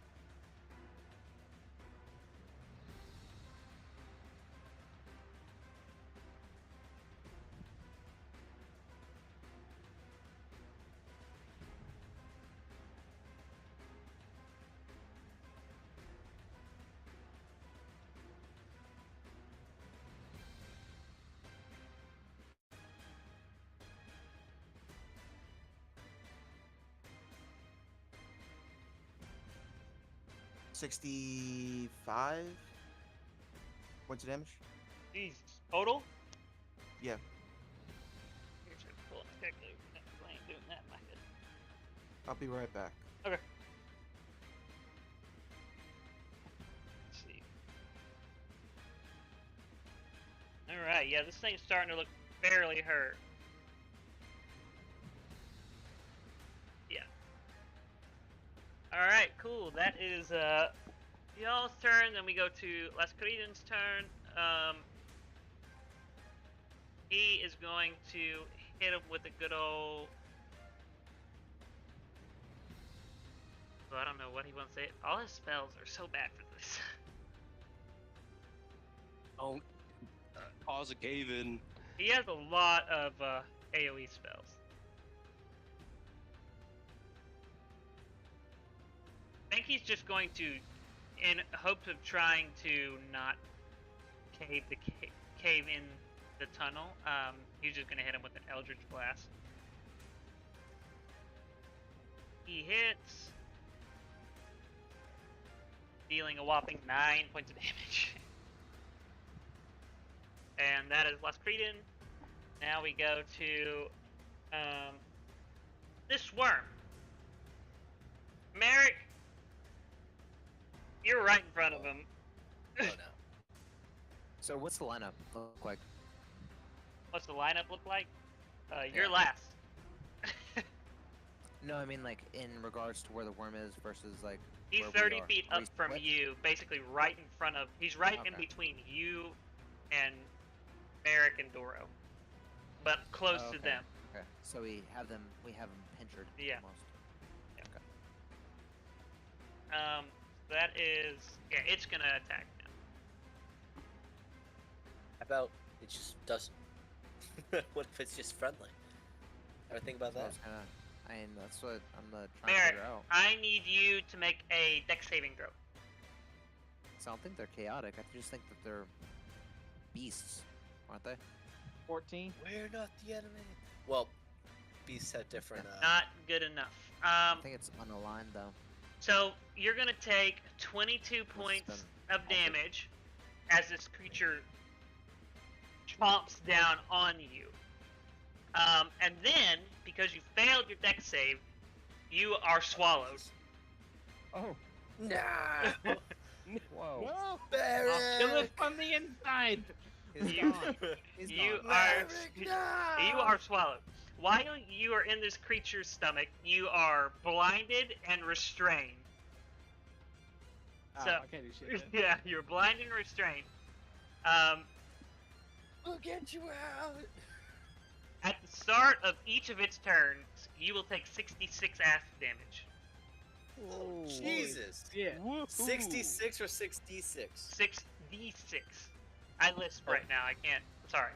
65 points of damage. Jeez, total? Yeah. Here's your pull my calculator. I ain't doing that in my head. I'll be right back. Okay. Let's see. Alright, yeah, this thing's starting to look fairly hurt. Yeah. Alright, cool. That is y'all's turn, then we go to Lascariden's turn. He is going to hit him with a good old... Well, I don't know what he wants to say. All his spells are so bad for this. Oh, cause a cave in. He has a lot of AoE spells. I think he's just going to, in hopes of trying to not cave the cave in the tunnel, he's just going to hit him with an Eldritch Blast. He hits, dealing a whopping 9 points of damage. And that is Lascreden. Now we go to this worm. Merrick, you're right in front of him. Oh no. So what's the lineup look like? What's the lineup look like? You're Yeah. last. No, I mean like in regards to where the worm is versus like. He's where we 30 are. feet Are up we from split? you, basically right in front of. He's right in Okay. between you and Merrick and Doro, but close Oh, to okay. them. Okay, so we have them pinchered. Yeah. Almost. That is, yeah, it's gonna attack him. How about it just doesn't? What if it's just friendly? Ever think about So I that? was kinda, I mean, that's what I'm trying to Merrick, figure out. I need you to make a dex saving throw. So I don't think they're chaotic. I just think that they're beasts, aren't they? 14. We're not the enemy. Well, beasts have different. Not good enough. I think it's unaligned though. So you're gonna take 22 points then of damage as this creature chomps down on you. And then, because you failed your dex save, you are swallowed. Oh. Nah. Whoa. No, I'll kill Barrett. it from the inside. He's You- gone. He's you gone. are no. you are swallowed. While you are in this creature's stomach, you are blinded and restrained. Oh, So- I can't do shit. Then. Yeah, you're blinded and restrained. We'll get you out. At the start of each of its turns, you will take 66 acid damage. Oh, Jesus. Yeah. 66 or 6d6? 6d6. I lisp right now. I can't. Sorry.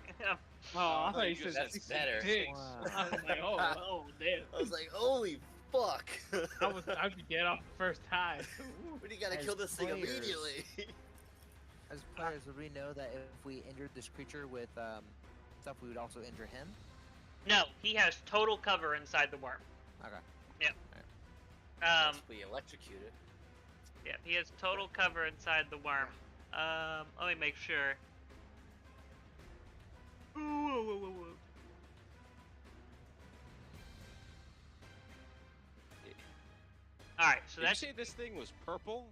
Oh, I thought you you said just- that's better. 66. Wow. I was like, oh, damn. I was like, holy fuck. I'd be dead off the first time. But you gotta As kill this thing players. immediately. As players, would we know that if we injured this creature with stuff, we would also injure him? No, he has total cover inside the worm. Okay. Once we electrocute it. Yeah, he has total cover inside the worm. Let me make sure. Whoa, whoa, whoa, whoa. Alright, so Did you that's. say this thing was purple?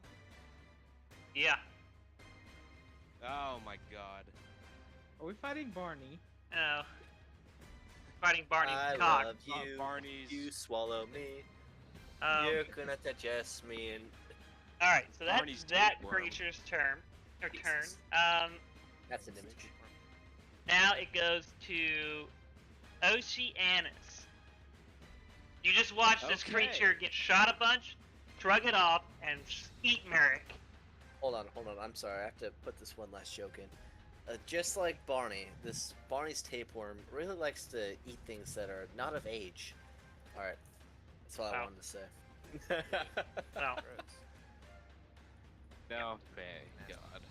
Yeah. Oh my god. Are we fighting Barney? Oh. Fighting Barney's I cock. love you. Barney's. You swallow me. Um, You're gonna digest me and Alright, so that's Barney's that tapeworm. creature's turn. Or turn. Jesus. That's an image. Now it goes to Oceanus. You just watch this Okay. creature get shot a bunch, shrug it off, and eat Merrick. Hold on. I'm sorry. I have to put this one last joke in. Just like Barney, this Barney's tapeworm really likes to eat things that are not of age. All right, that's all I Wow. wanted to say. Oh. No, thank God.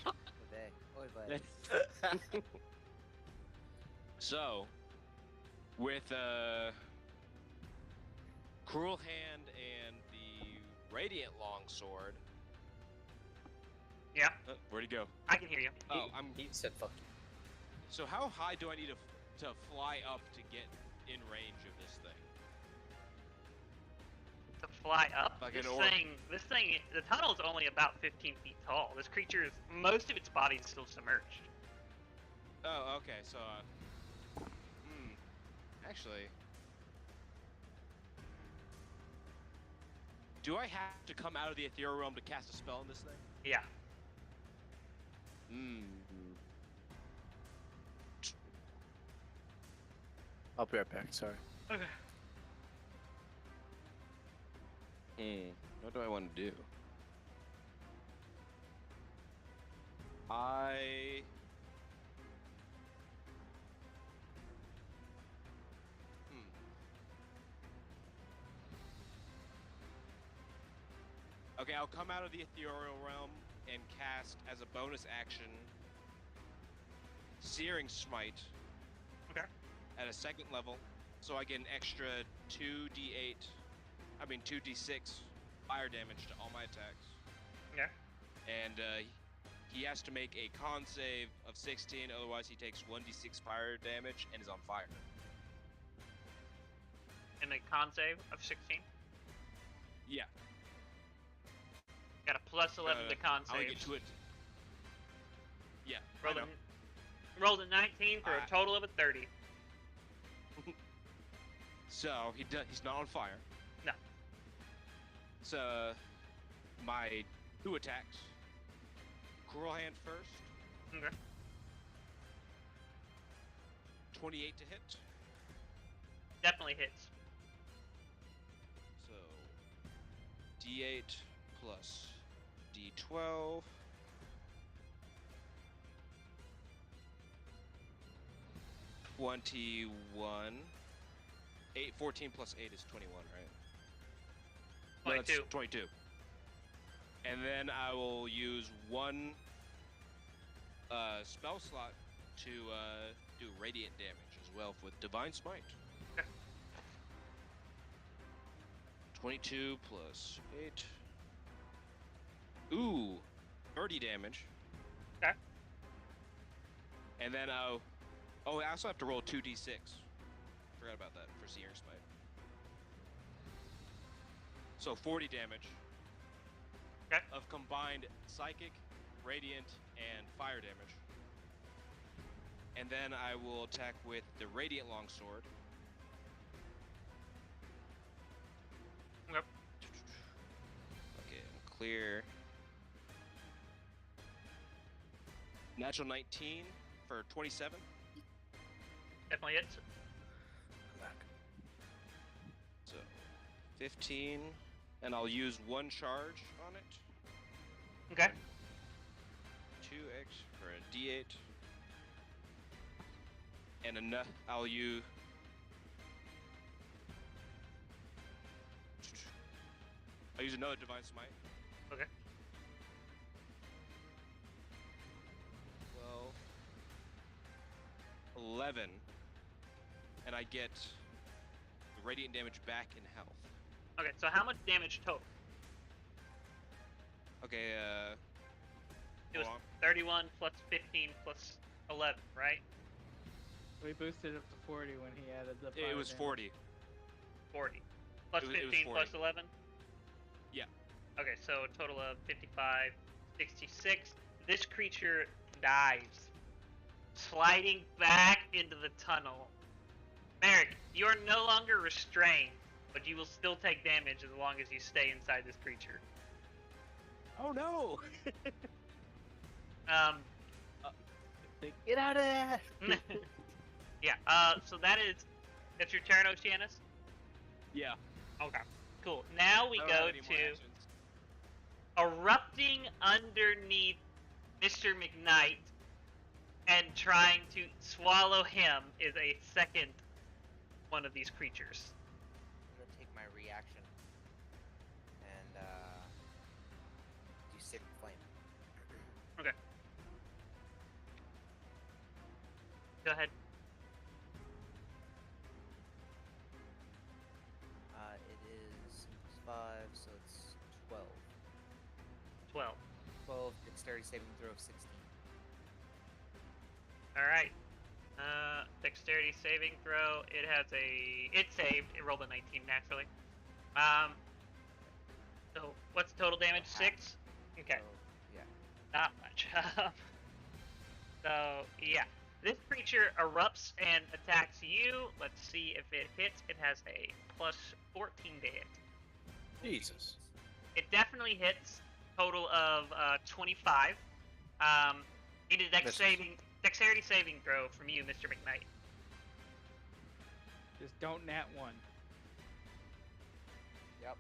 Oy vey. Oy vey. So, with Cruel Hand and the Radiant Longsword, Yeah, Where'd he go? I can hear you. Oh, He said fuck you. So how high do I need to fly up to get in range of this thing? To fly up. Like this an orc. thing, the tunnel's only about 15 feet tall. This creature most of its body is still submerged. Oh, okay. So, actually, do I have to come out of the ethereal realm to cast a spell on this thing? Yeah. I'll be right back. Sorry. Okay. What do I want to do? Okay, I'll come out of the ethereal realm and cast as a bonus action Searing Smite. Okay. At a second level, so I get an extra 2d6 fire damage to all my attacks. Yeah. And he has to make a con save of 16, otherwise he takes 1d6 fire damage and is on fire. And a con save of 16. Yeah. Got a plus 11 to con I only get saves. to it. Yeah. Rolled I know. rolled a 19 for a total of a 30. So he's not on fire. No. So my 2 attacks. Cruel Hand first. Okay. 28 to hit. Definitely hits. So D8 plus D12. $21. 14 plus 8 is 21, right? No, that's 22. 22. And then I will use 1 spell slot to do radiant damage as well with Divine Smite. Okay. 22 plus 8. Ooh, 30 damage. Okay. And then I also have to roll 2d6. Forgot about that for Searing Smite. So 40 damage. Okay. Of combined psychic, radiant, and fire damage. And then I will attack with the radiant longsword. Yep. Okay, I'm clear. Natural 19 for 27. Definitely hits. Come back. So 15, and I'll use 1 charge on it. Okay. 2x for a d8. And enough. I'll use. I'll use another Divine Smite. Okay. 12, 11, and I get the radiant damage back in health. Okay, so how much damage total? Okay, It was hold on. 31 plus 15 plus 11, right? We boosted up to 40 when he added the. It fire was damage. 40. 40. Plus It was 15 plus 40. 11? Yeah. Okay, so a total of 55, 66. This creature dives, sliding back into the tunnel. Merrick, you are no longer restrained, but you will still take damage as long as you stay inside this creature. Oh no! Get out of there! Yeah, so that's your turn, Oceanus? Yeah. Okay, cool. Now we I don't go have any more to actions. erupting underneath Mr. McKnight and trying to swallow him is a second one of these creatures. I'm gonna take my reaction and do Sacred Flame. Okay. Go ahead. It is 5, so it's 12. 12. 12 12, dexterity saving throw of 16. All right. Dexterity saving throw. It has it saved. It rolled a 19 naturally. So what's the total damage? 6. Okay. So, yeah. Not much. So yeah, this creature erupts and attacks you. Let's see if it hits. It has a plus 14 to hit. Jesus. It definitely hits. Total of 25. Need a dexterity saving throw from you, Mr. McKnight. Just don't nat 1. Yep.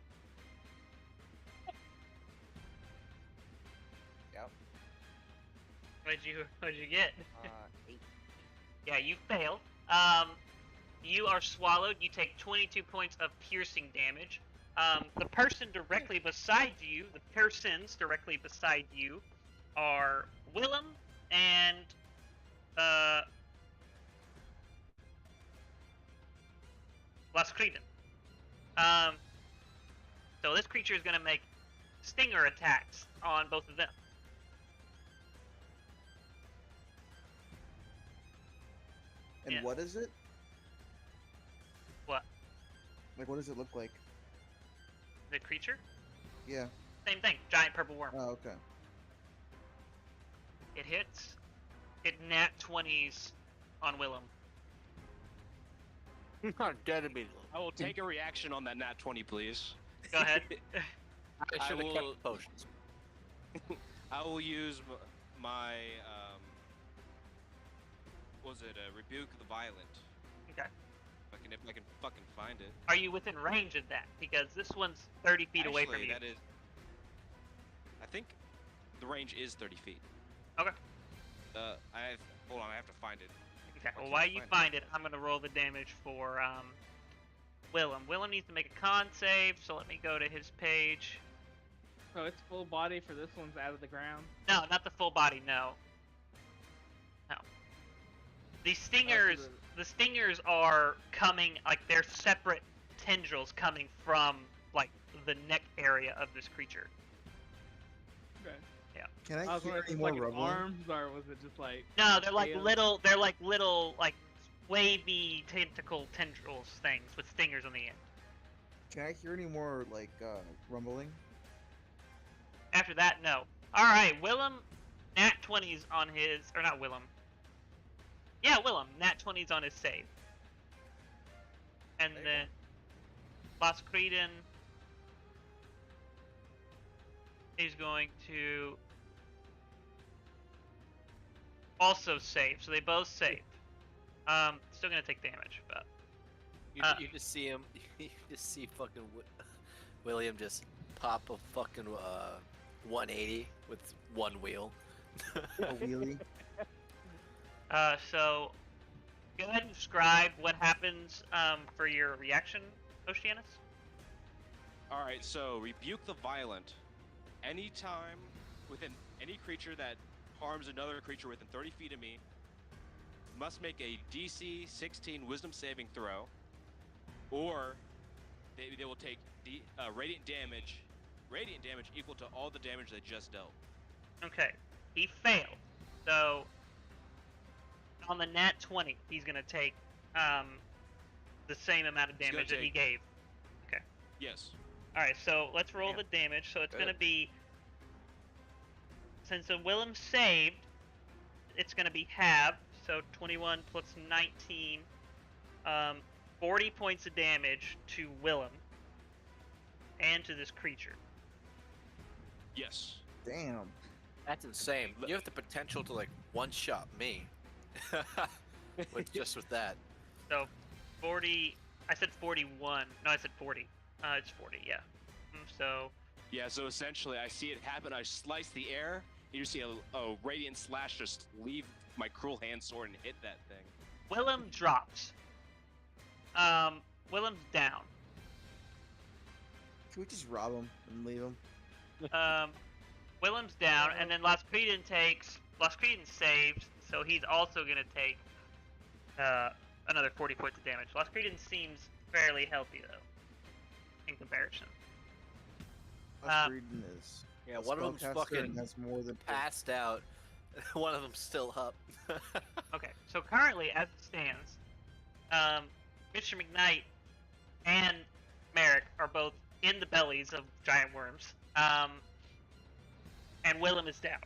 Yep. What'd you get? 8. Yeah, you failed. You are swallowed. You take 22 points of piercing damage. The person directly beside you, the persons directly beside you, are Willem and Laskreden. So this creature is going to make stinger attacks on both of them. And Yeah. what is it? What? Like, what does it look like? The creature? Yeah. Same thing. Giant purple worm. Oh, okay. It hits. It nat 20s on Willem. Not dead immediately. I will take a reaction on that nat 20, please. Go ahead. I should have will- kept the potions. I will use my what was it? Rebuke the Violent. Okay. If I can fucking find it. Are you within range of that? Because this one's 30 feet away from Actually, you. that is. I think the range is 30 feet. Okay. Hold on, I have to find it. Okay. I Well, can't while you find find it, I'm gonna roll the damage for Willem. Willem needs to make a con save, so let me go to his page. So it's full body for this one's out of the ground. No, not the full body. No. No. The stingers. The stingers are coming, like they're separate tendrils coming from like the neck area of this creature. Okay. Can I I was hear wondering, any if, more like rumbling? arms, or was it just like? No, they're like tails? little like wavy tentacle tendrils things with stingers on the end. Can I hear any more like rumbling? After that, no. All right, Willem, nat 20s on his, or not Willem. Yeah, Willem, nat 20s on his save. And There you then Laskreden is going to also save, so they both saved. Still gonna take damage, but You just see him. You just see fucking William just pop a fucking 180 with one wheel. A wheelie? So go ahead and describe what happens for your reaction, Oceanus. Alright, so Rebuke the Violent. Anytime within any creature that harms another creature within 30 feet of me must make a DC 16 Wisdom saving throw, or they will take radiant damage equal to all the damage they just dealt. Okay, he failed. So on the nat 20, he's gonna take the same amount of He's gonna damage that he take- gave. Yes. All right, so let's roll Damn. the damage. So it's Good. gonna be, since the Willem saved, it's gonna be halved. So 21 plus 19, 40 points of damage to Willem and to this creature. Yes. Damn. That's insane. You have the potential to like one-shot me. with that. So 40. I said 41. No, I said 40. It's 40. Yeah. So Yeah, so essentially I see it happen, I slice the air, and you see a radiant slash just leave my cruel hand sword and hit that thing. Willem drops. Willem's down. Can we just rob him and leave him? Willem's down, and then Laskreden saves, so he's also gonna take another 40 points of damage. Laskreden seems fairly healthy though, in comparison. Laskreden is Yeah, a one of them's spellcaster fucking and has more than passed out. One of them's still up. Okay, so currently, as it stands, Mr. McKnight and Merrick are both in the bellies of giant worms, and Willem is down.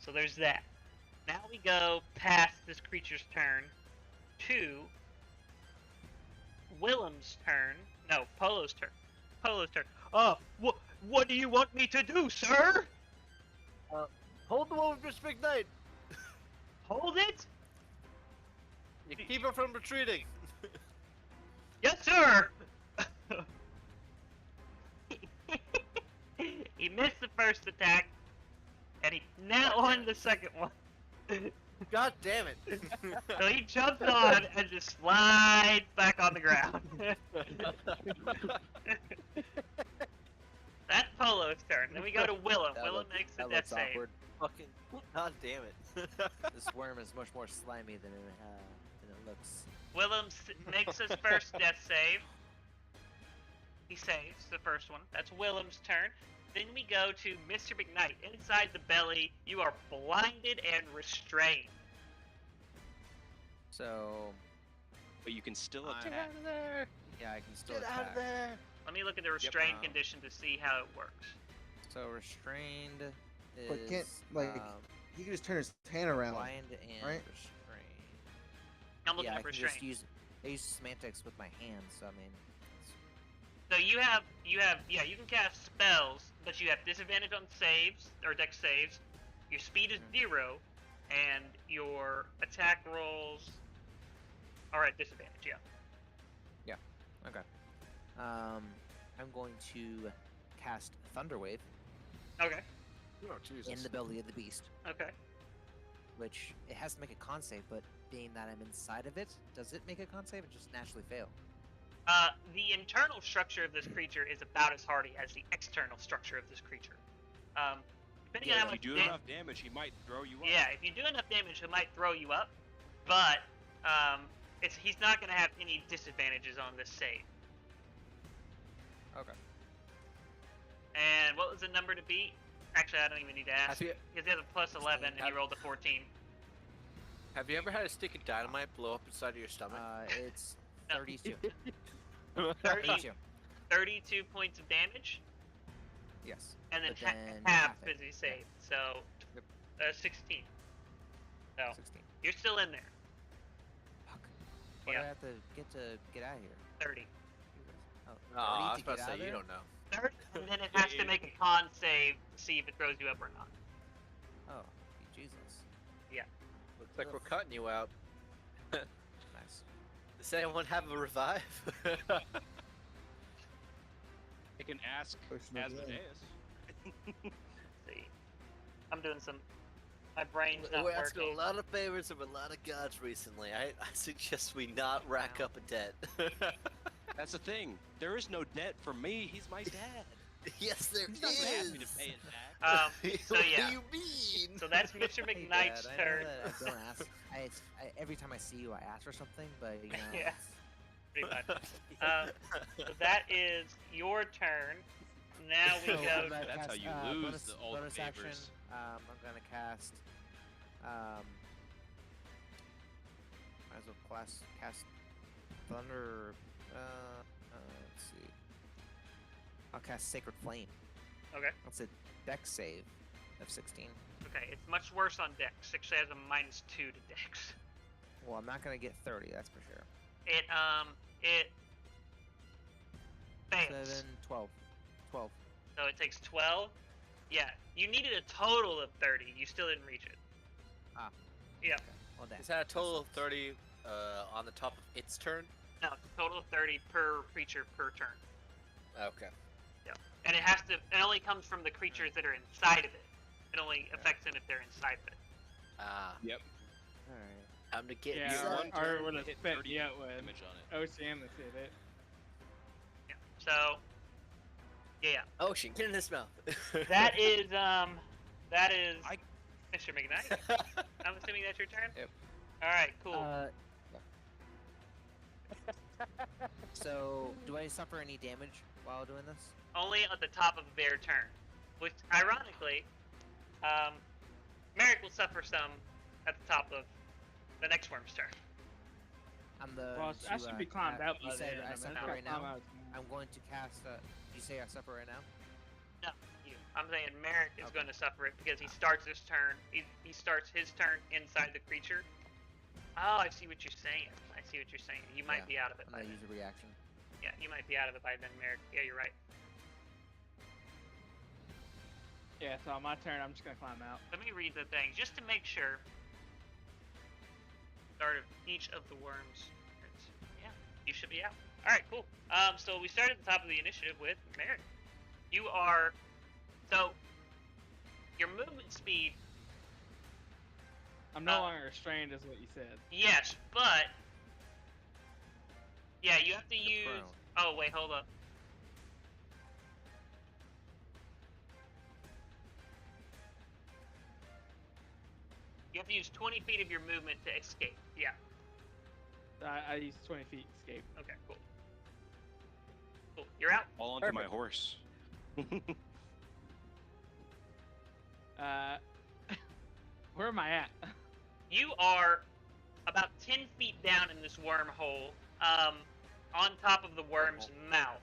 So there's that. Now we go past this creature's turn to Willem's turn. No, Polo's turn. Polo's turn. What do you want me to do, sir? Hold the one with Mr. McKnight. Hold it? You keep her from retreating. Yes, sir! He missed the first attack, and he now on the second one. God damn it. So he jumps on and just slides back on the ground. That's Polo's turn. Then we go to Willem. Willem makes the That death looks save. awkward. Fucking. God damn it. This worm is much more slimy than it looks. Willem makes his first death save. He saves the first one. That's Willem's turn. Then we go to Mr. McKnight. Inside the belly, you are blinded and restrained. So, But you can still I- attack. of there. yeah, I can still Get attack. out of there. Let me look at the restrained Um, condition to see how it works. So restrained is But can't, like, He can just turn his hand around. blind and right? restrained. I'm looking Yeah, I at can restrained. just use. I use semantics with my hands. So I mean, So you have, yeah, you can cast spells, but you have disadvantage on saves, or dex saves. Your speed is 0, and your attack rolls are at disadvantage, yeah. okay. I'm going to cast Thunderwave Okay, Oh, Jesus. in the belly of the beast, okay. which it has to make a con save, but being that I'm inside of it, does it make a con save? It just naturally fail. The internal structure of this creature is about as hardy as the external structure of this creature. Depending on how If much you do da- enough damage, he might throw you up. Yeah, if you do enough damage, it might throw you up, but he's not going to have any disadvantages on this save. Okay. And what was the number to beat? Actually, I don't even need to ask. Have you, Because he has a plus 11 and you Have- rolled a 14. have you ever had a stick of dynamite blow up inside of your stomach? It's No. 32. 30, 32. 32 points of damage, Yes. and then, But then half half it, as he saved. So, Yep. 16. So, 16. you're still in there. Fuck. What Yeah. do I have to get out of here? 30. Oh, Oh, I 30 was to about to get out say, of you there? don't know. 30, and then it has to make a con save to see if it throws you up or not. Oh, Jesus. Looks like we're cutting you out. Nice. Does anyone have a revive? They can ask Potion of Asmodeus. See. I'm doing some. My brain's not We're asking working. a lot of favors of a lot of gods recently. I suggest we not rack up a debt. That's the thing. There is no debt for me. He's my dad. Yes, there He's not gonna ask me is. to pay it back. So What yeah. do you mean? So that's Mr. Hey, McKnight's Dad, turn. I know that I don't ask. I every time I see you, I ask for something, but you know. Yeah. it's- Pretty much. So that is your turn. Now we So go. I'm gonna That's how cast, you lose bonus, all the bonus action. favors. I'm gonna cast. Might as well cast Thunder. Let's see. I'll cast Sacred Flame. Okay. That's a Dex save of 16. Okay, it's much worse on Dex. Six has a -2 to Dex. Well, I'm not gonna get 30. That's for sure. It fails. 7, 12. 12. So it takes 12. Yeah, you needed a total of 30. You still didn't reach it. Ah. Yeah. Well, then. Is that a total of 30 on the top of its turn? No, it's a total of 30 per creature per turn. Okay. And it has to. It only comes from the creatures that are inside of it. It only affects them if they're inside of it. Ah, Yep. All right. time to get Yeah, inside. one or turn would have hit spent 30 yet with damage on it. Oceanus hit it. Yeah. So. Yeah. Ocean, get in his mouth. That is I- Mr. McKnight. I'm assuming that's your turn. Yep. All right. Cool. So, do I suffer any damage while doing this? Only at the top of their turn. Which, ironically, Merrick will suffer some at the top of the next worm's turn. I'm the. Well, I should be climbed out You by said then. I I mean, suffer it's right gotta climb now. out. I'm going to cast. You say I suffer right now? No, you. I'm saying Merrick is Okay. going to suffer it because he starts his turn. He starts his turn inside the creature. Oh, I see what you're saying. I see what you're saying. You might Yeah, be out of it I'm by gonna then. use a reaction. Yeah, you might be out of it by then, Merrick. Yeah, you're right. Yeah, so on my turn, I'm just gonna climb out. Let me read the thing just to make sure. Start of each of the worms. Yeah, you should be out. All right, cool. So we start at the top of the initiative with Merrick. You are so your movement speed. I'm no longer restrained, is what you said. Yes, but yeah, you have to use. prone. Oh wait, hold up. You have to use 20 feet of your movement to escape. Yeah. I used 20 feet escape. Okay. Cool. Cool. You're out. All onto my horse. Where am I at? You are about 10 feet down in this wormhole, on top of the worm's mouth,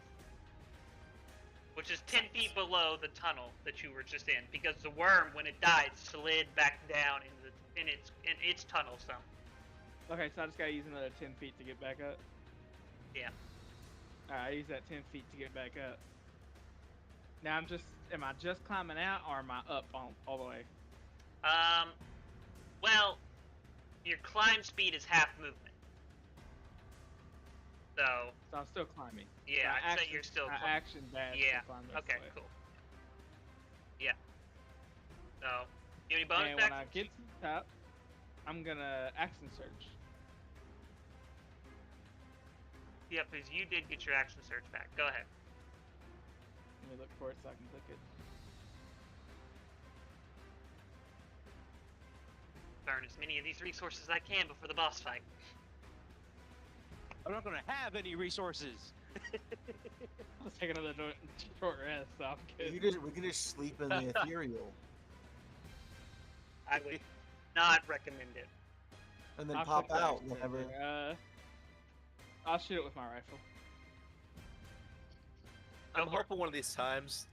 which is 10 feet below the tunnel that you were just in, because the worm, when it died, slid back down in its tunnel some. Okay, so I just gotta use another 10 feet to get back up. Yeah. Alright, I use that 10 feet to get back up. Now am I just climbing out, or am I up all the way? Well, your climb speed is half movement. So, So I'm still climbing. yeah, So I'd say you're still. I action dash Yeah. to climb this Okay. way. Cool. Yeah. So, you have any bonus And when I actions? get to the top, I'm gonna action search. Yeah, because you did get your action search back. Go ahead. Let me look for it so I can click it. Burn as many of these resources as I can before the boss fight. I'm not gonna have any resources. Let's take another short rest, so I'm good. We can just sleep in the ethereal I would not recommend it. and then I'll pop click the out action whenever. there. I'll shoot it with my rifle. I'm Go for it. hoping one of these times,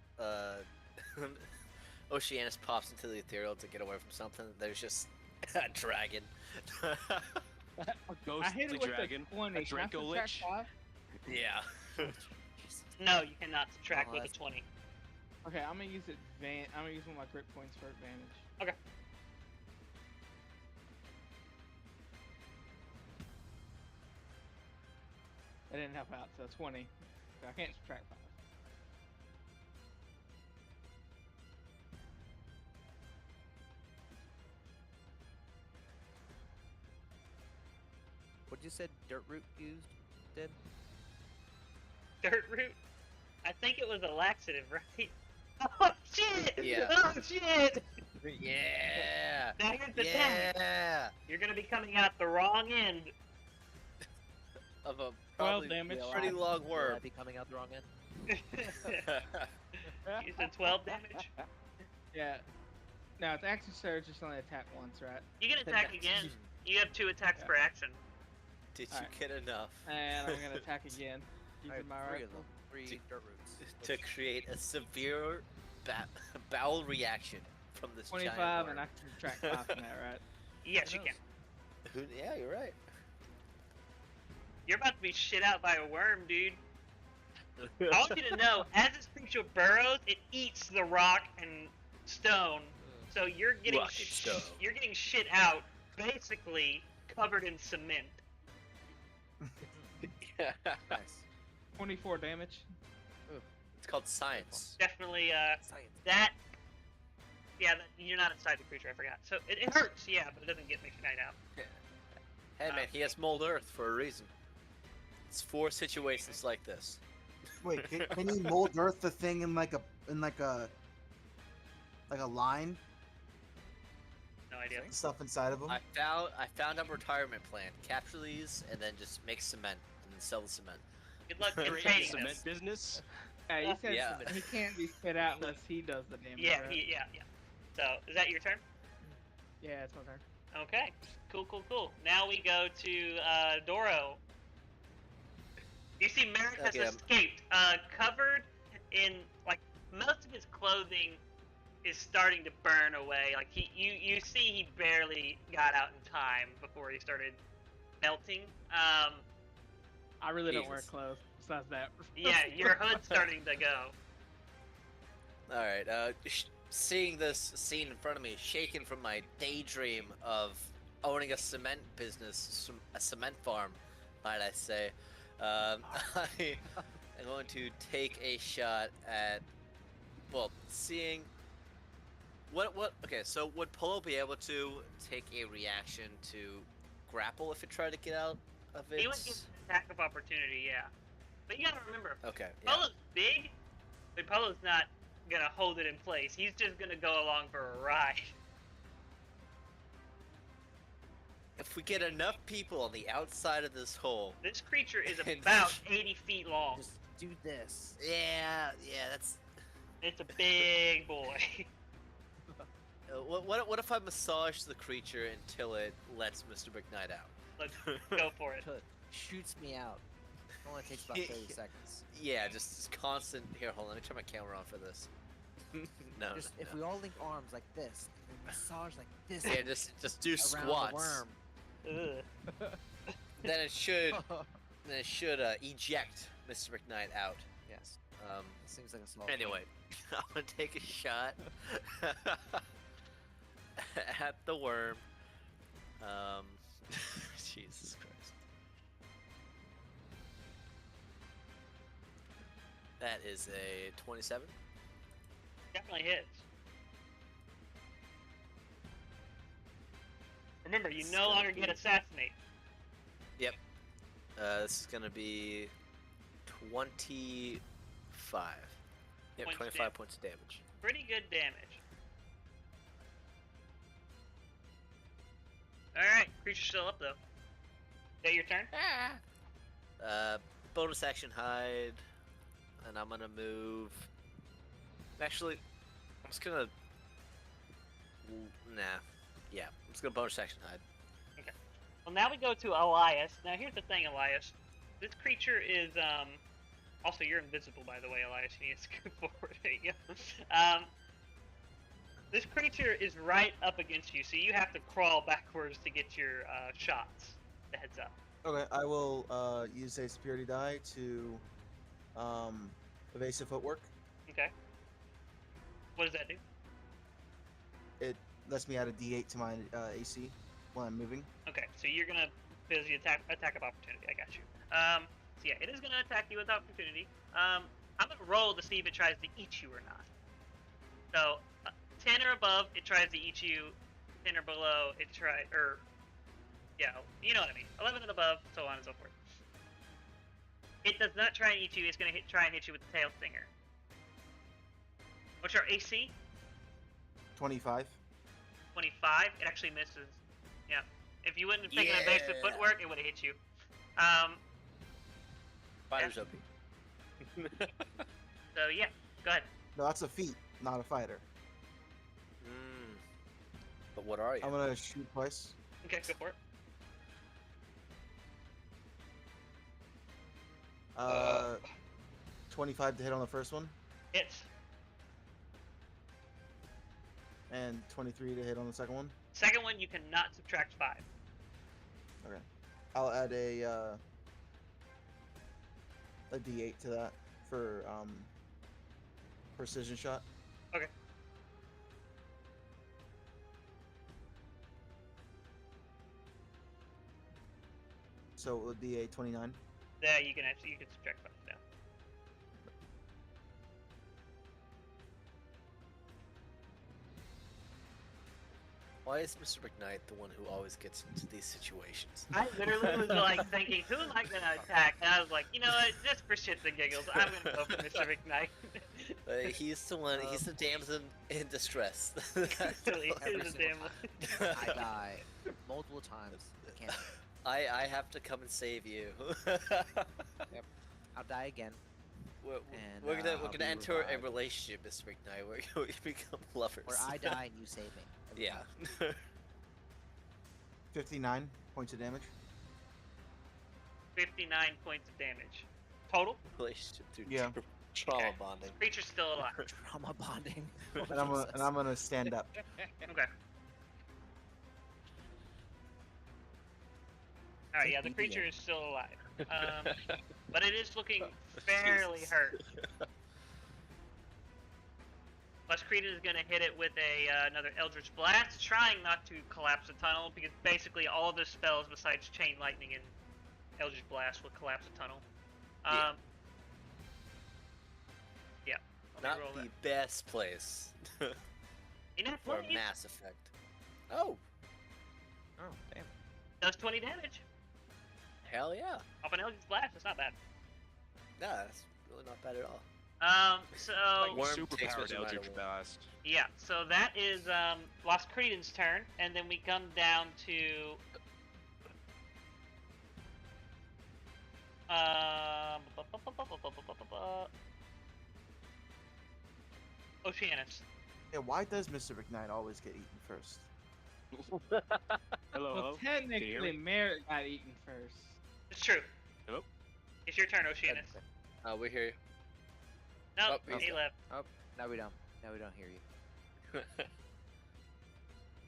Oceanus pops into the ethereal to get away from something. There's just a dragon. I Ghostly hit it with dragon. the 20. A Can I Draco subtract Lich. 5? Yeah. No, you cannot subtract Oh, with a that's- 20. Okay, I'm gonna use I'm gonna use one of my grip points for advantage. Okay. That didn't help out, so 20. So I can't subtract 5. What you said? Dirt root used? Did? Dirt root? I think it was a laxative, right? Oh shit! Yeah. Oh shit! Yeah. Now here's the thing. Yeah. You're gonna be coming out the wrong end. Of a 12 probably damage. pretty long Will worm. I be coming out the wrong end? You said 12 damage? Yeah. Now it's action surge, just only attack once, right? You can attack again. You have 2 attacks Yeah. per action. Did you Alright. get enough And I'm gonna attack again. Using my Three rifle. of them. 3 To- dirt roots. to create a severe bowel reaction from this 25, giant and worm? I can subtract 5 from that, right? Yes, you Who can. knows? Yeah, you're right. You're about to be shit out by a worm, dude. I want you to know, as this creature burrows, it eats the rock and stone. So you're getting Rock and stone. you're getting shit out, basically covered in cement. Nice. 24 damage. It's called science. Definitely, Science. that. Yeah, you're not inside the creature. I forgot. So it hurts, yeah, but it doesn't get make your night out. Hey man, he has mold earth for a reason. It's for situations like this. Wait, can you mold earth the thing in like a line? No idea. Stuff inside of them. I found a retirement plan. Capture these and then just make cement and then sell the cement. Good luck Great containing cement this. business. Hey, he said Yeah. he can't be spit out unless he does the damage. Yeah, right? yeah. So, is that your turn? Yeah, it's my turn. Okay. Cool. Now we go to Doro. You see Merrick has Okay, escaped, covered in, like, most of his clothing is starting to burn away. Like, you see he barely got out in time before he started melting. I really don't wear Jesus. clothes. Besides that. Yeah, your hood's starting to go. All right. Seeing this scene in front of me, shaken from my daydream of owning a cement business, a cement farm, might I say, I am going to take a shot at, well, seeing what. Okay, so would Polo be able to take a reaction to grapple if it tried to get out of its? He would get an attack of opportunity, yeah. But you gotta remember, Okay. Yeah. Polo's big, but Polo's not gonna hold it in place. He's just gonna go along for a ride. If we get enough people on the outside of this hole, This creature is And- about 80 feet long. Just do this. yeah, that's. It's a big boy. What if I massage the creature until it lets Mr. McKnight out? Let's go for it. Until it shoots me out. It only takes about 30 seconds. Yeah, just constant. Here, hold on. Let me turn my camera on for this. no, Just no, if no. we all link arms like this, and massage like this Yeah, just do around squats. the worm. Ugh. Then it should eject Mr. McKnight out. Yes, Um. it seems like a small. Anyway, I'm gonna take a shot at the worm. Jesus Christ. That is a 27. Definitely hits. Remember, you no longer get assassinate. This is gonna be 25. Yep, Points 25 damage. points of damage. Pretty good damage. Alright, creature's still up though. Is that your turn? Bonus action hide, and I'm gonna move. Actually, I'm just gonna. Nah, yeah, I'm just gonna bonus action hide. Well, now we go to Elias. Now, here's the thing, Elias. This creature is, also, you're invisible, by the way, Elias. You need to scoot forward. There you go. This creature is right up against you, so you have to crawl backwards to get your, shots. The heads up. Okay, I will use a security die to evasive footwork. Okay. What does that do? It lets me add a D8 to my AC when I'm moving. Okay, so you're gonna busy attack of opportunity. I got you. So yeah, it is gonna attack you with opportunity. I'm gonna roll to see if it tries to eat you or not. So 10 or above, it tries to eat you. 10 or below, it yeah, you know what I mean. 11 and above, so on and so forth. It does not try and eat you. It's gonna try and hit you with the tail stinger. What's your AC? 25. 25. It actually misses. Yeah. If you wouldn't have taken evasive Yeah. footwork, it would have hit you. Fighter's OP. So yeah, go ahead. No, that's a feat, not a fighter. But what are you? I'm gonna shoot twice. Okay, go for it. 25 to hit on the first one, Hits. and 23 to hit on the second one. Second one, you cannot subtract 5. Okay. I'll add a D8 to that for precision shot. Okay. So it would be a 29. Yeah, you can subtract 5 down. Why is Mr. McKnight the one who always gets into these situations? I literally was like thinking, who am I gonna attack? And I was like, you know what? Just for shits and giggles, I'm gonna go for Mr. McKnight. He's the one. He's the damsel in distress. Silly, Every he's a single damn. I die multiple times. I can't. I have to come and save you. I'll die again. we're, And, we're I'll gonna be enter a revived. relationship, Mr. McKnight. We're going to become lovers. Where I die and you save me. every Yeah. time. 59 points of damage. 59 points of damage. Total? Relationship through Yeah. trauma Okay. bonding. Creature's still alive. Trauma bonding. Oh, And Jesus. I'm gonna stand up. Okay. Alright, Take yeah, the BDA. creature is still alive. But it is looking fairly Jesus. hurt. Muscretin is going to hit it with another Eldritch Blast, trying not to collapse the tunnel, because basically all of the spells besides Chain Lightning and Eldritch Blast will collapse the tunnel. Yeah. Yeah. Let Not me roll the that. best place You know, for 20 Mass Effect. Oh, Oh, damn. does 20 damage. hell yeah. Off an Eldritch Blast, that's not bad. Yeah, that's really not bad at all. So... Like Worm super takes powered much amount of Eldritch worm. Blast. Yeah, so that is Lost Creedon's turn, and then we come down to Oceanus. Yeah, why does Mr. McKnight always get eaten first? Hello, Well, hello. Can you hear technically, me? Merrick got eaten first. It's true. Hello? It's your turn, Oceanus. We hear you. No, Oh, he he's- left. Now we don't. Now we don't hear you.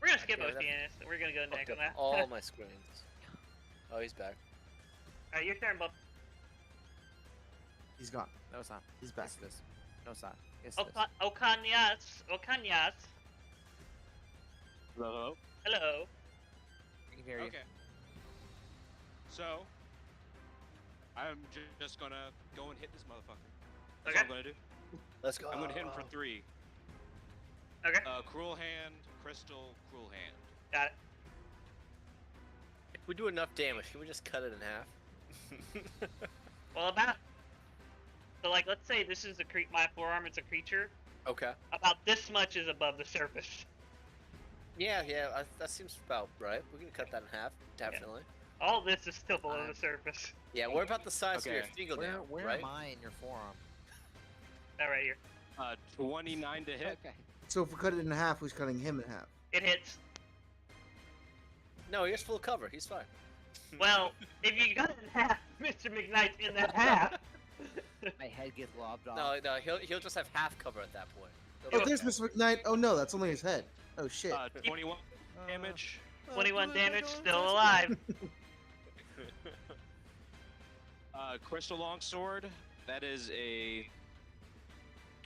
We're gonna skip Okay, that Oceanus. We're gonna go next Fucked on up that. all my screens. Oh, he's back. Alright, your turn, Bob. He's gone. No, it's not. He's back. Yes, it is. No, it's not. Yes, it is. Okanyas. Hello, hello. Hello. I can hear you. Okay. So, I'm just gonna go and hit this motherfucker. That's Okay. all I'm gonna do. Let's go. I'm gonna hit him for 3. Okay. Cruel Hand, Crystal, Cruel Hand. Got it. If we do enough damage, can we just cut it in half? Well, about. So, like, let's say this is my forearm is a creature. Okay. About this much is above the surface. Yeah, that seems about right. We can cut that in half, definitely. All this is still below the surface. Yeah, we're about the size of your Okay. fingernail, Where right? am I in your forearm? That right here. 29 to hit. Okay. So if we cut it in half, who's cutting him in half? It hits. No, he has full cover. He's fine. Well, if you cut it in half, Mr. McKnight's in that half. My head gets lobbed off. No, he'll just have half cover at that point. Oh, there's Mr. McKnight. Oh no, that's only his head. Oh shit. 21 damage. 21 damage, still alive. Crystal Longsword. That is a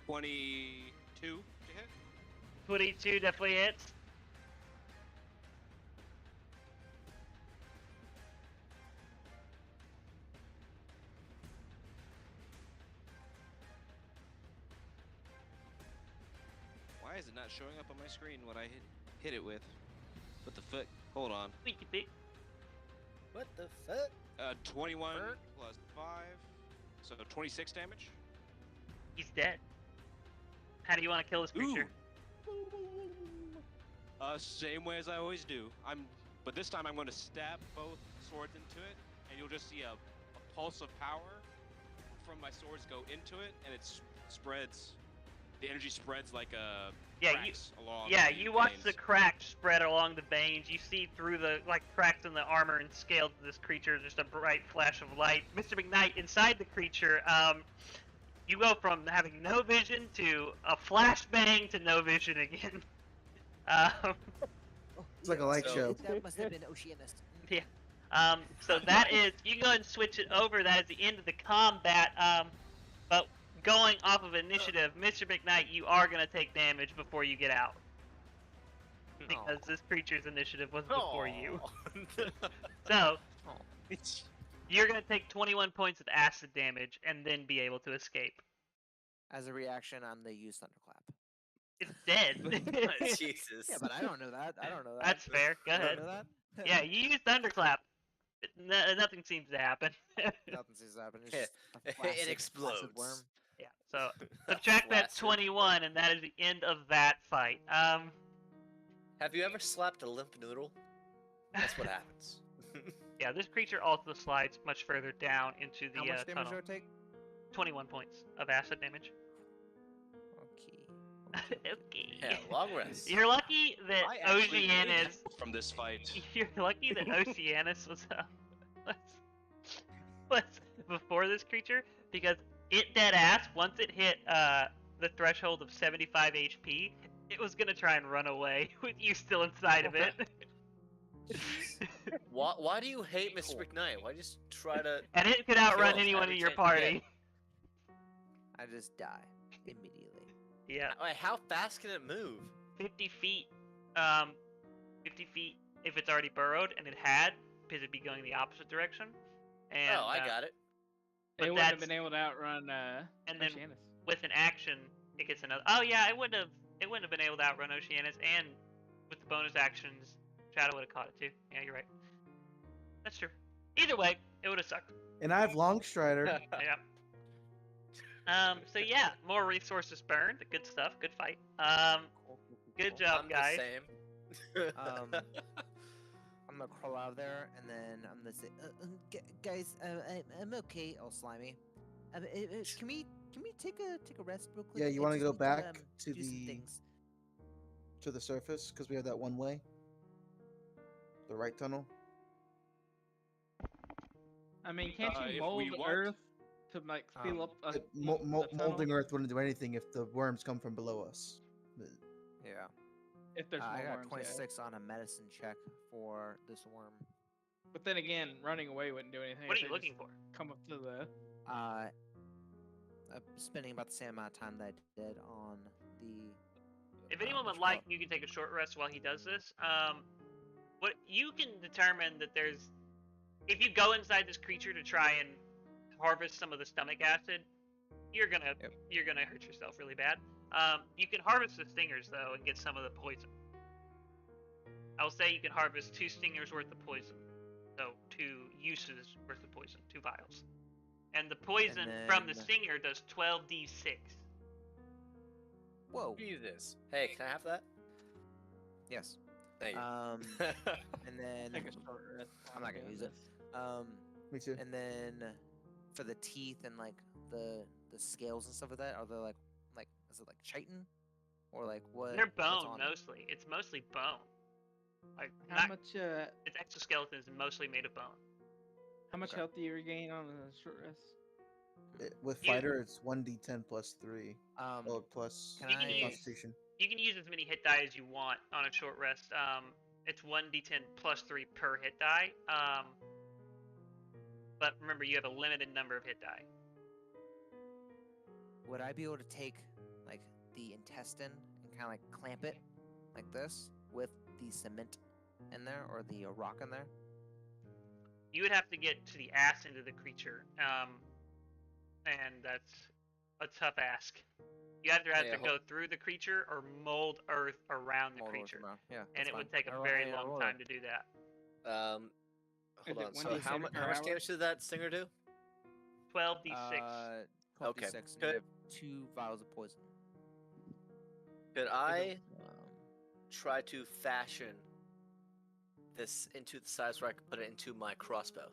22 to hit. 22 definitely hits. Why is it not showing up on my screen what I hit it with? What the fuck? Hold on. Squeaky bit. What the fuck? 21 plus 5. So 26 damage. He's dead. How do you want to kill this creature? Same way as I always do. But this time I'm going to stab both swords into it, and you'll just see a pulse of power from my swords go into it, and it spreads. The energy spreads like a cracks along. Yeah, the you watch veins. the cracks spread along the veins. You see through the cracks in the armor and scales of this creature, just a bright flash of light. Mr. McKnight, inside the creature, you go from having no vision to a flashbang to no vision again. It's like a light So- show. That must have been Oceanus. So that is, you can go ahead and switch it over. That is the end of the combat. But going off of initiative, Mr. McKnight, you are going to take damage before you get out. Because this creature's initiative was before you. So, you're going to take 21 points of acid damage and then be able to escape. As a reaction, I'm the use thunderclap. It's dead. Jesus. Yeah, but I don't know that. I don't know that. That's fair. Go You don't ahead. know that? Yeah, you use thunderclap. Nothing seems to happen. Nothing seems to happen. It's Yeah, just a it flaccid explodes. worm. Yeah, so subtract that Flaccid. 21, and that is the end of that fight. Have you ever slapped a limp noodle? That's what happens. Yeah, this creature also slides much further down into the How much damage tunnel. do I take? 21 points of acid damage. Okay. Okay. Yeah, long rest. You're lucky that I actually gained Oceanus. health from this fight. You're lucky that Oceanus was before this creature, because it dead ass once it hit the threshold of 75 HP, it was gonna try and run away with you still inside of it. Why do you hate Mr. McKnight? Why just try to? And it could outrun Kill anyone every in your chance you get. party. I just die immediately. Yeah. Wait, how fast can it move? 50 feet. 50 feet if it's already burrowed, and it had, because it'd be going the opposite direction. And, Oh, I got it. But They wouldn't have that's- been able to outrun and then Oceanus. with an action, it gets another. Oh yeah, it wouldn't have been able to outrun Oceanus, and with the bonus actions, Shadow would have caught it too. Yeah, you're right. That's true. Either way, it would have sucked. And I have Long Strider. Yeah. So yeah, more resources burned. Good stuff. Good fight. Good job, I'm guys. the same. I'm gonna crawl out of there, and then I'm gonna say, guys, I'm okay, all slimy. Can we take a rest real quick? Yeah, you I want to just go need back to do some the things. surface because we have that one way, the right tunnel. I mean, can't if you mold we want- Earth to like seal up a, But a tunnel molding Earth wouldn't do anything if the worms come from below us. Yeah. if there's I more got worms, yeah. 26 on a medicine check for this worm. But then again, running away wouldn't do anything. What are if you they looking just for? Come up to the. I'm spending about the same amount of time that I did on the. If anyone would whatchamacallit. like, you can take a short rest while he does this. What you can determine that there's, if you go inside this creature to try and harvest some of the stomach acid, you're gonna hurt yourself really bad. You can harvest the stingers though and get some of the poison. I'll say you can harvest 2 stingers worth of poison, so 2 uses worth of poison, 2 vials, and the poison from the then- stinger does 12d6. Whoa. Jesus. Hey, can I have that? Yes. Thank you. And then Take a short rest. I'm not gonna use it. Me too. And then for the teeth and like the scales and stuff like that, are they like is it like chitin or like what? They're what's bone on it? mostly. It's mostly bone. Like How not, much its exoskeleton is mostly made of bone. how much health do you regain on a short rest? With You- fighter, it's 1d10 plus 3. Oh, plus can You can use- constitution. You can use as many hit die as you want on a short rest. It's 1d10 plus 3 per hit die. But remember, you have a limited number of hit die. Would I be able to take like the intestine and kind of like clamp it like this with the cement in there or the rock in there? You would have to get to the ass end of the creature, and that's a tough ask. You either have Yeah, to go through the creature or mold earth around the Mold earth creature, around. Yeah, and that's it would fine. take a I'll- very I'll long roll time it. to do that. Hold Is on. it So 1d6 how much per hour? damage did that stinger do? 12d6. 12d6, and good. you have 2 vials of poison. Could I Um, try to fashion this into the size where I could put it into my crossbow?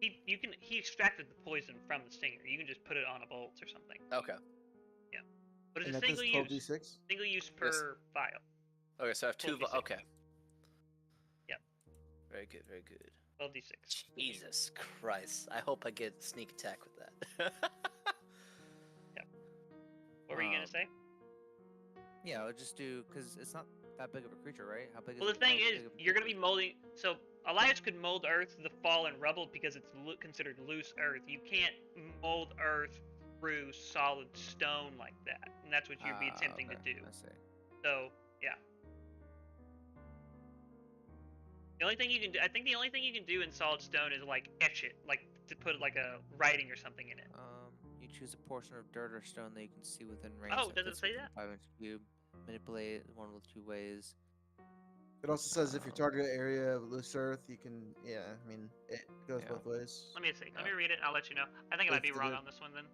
He extracted the poison from the stinger. You can just put it on a bolt or something. Okay. But it's And a that does single use. 12d6? Single use per vial. Okay, so I have 2. 12d6. Okay. Yep. Very good. Very good. 12d6. Jesus Christ! I hope I get sneak attack with that. What were you gonna say? yeah, I'll just do because it's not that big of a creature, right? How big? Well, is the thing how is, big of a you're gonna be creature? molding. So Elias could mold earth to the fallen rubble because it's considered loose earth. You can't mold earth through solid stone like that, and that's what you'd be attempting to okay, do. I see. So yeah. The only thing you can do, I think, the only thing you can do in solid stone is like etch it, like to put like a writing or something in it. You choose a portion of dirt or stone that you can see within range. Oh, that does it fits say within that? 5 inch cube. Manipulate one of the 2 ways. It also says if your target area of loose earth, you can. Yeah, I mean, it goes Yeah. both ways. Let me see. Let me read it. I'll let you know. I think I might be If wrong the- on this one then.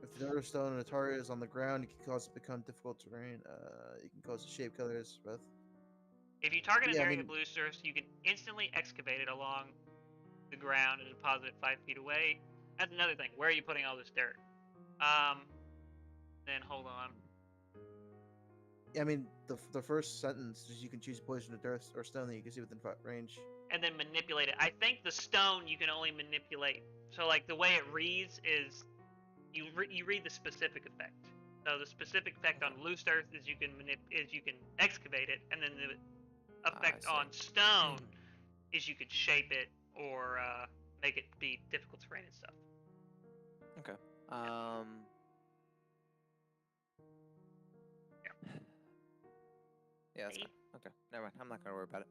If the dirt or stone in a target is on the ground, you can cause it to become difficult terrain. You can cause the shape colors both. If you target an Yeah, I area mean- of loose earth, you can instantly excavate it along the ground and deposit it 5 feet away. That's another thing. Where are you putting all this dirt? Then hold on. I mean, the first sentence is you can choose poison or dirt or stone that you can see within range. And then manipulate it. I think the stone you can only manipulate. So like the way it reads is, you read the specific effect. So the specific effect on loose earth is you can excavate it, and then the effect see. on stone is you could shape it or make it be difficult terrain and stuff. Okay. Yeah, that's See? fine. Okay, never mind. I'm not gonna worry about it.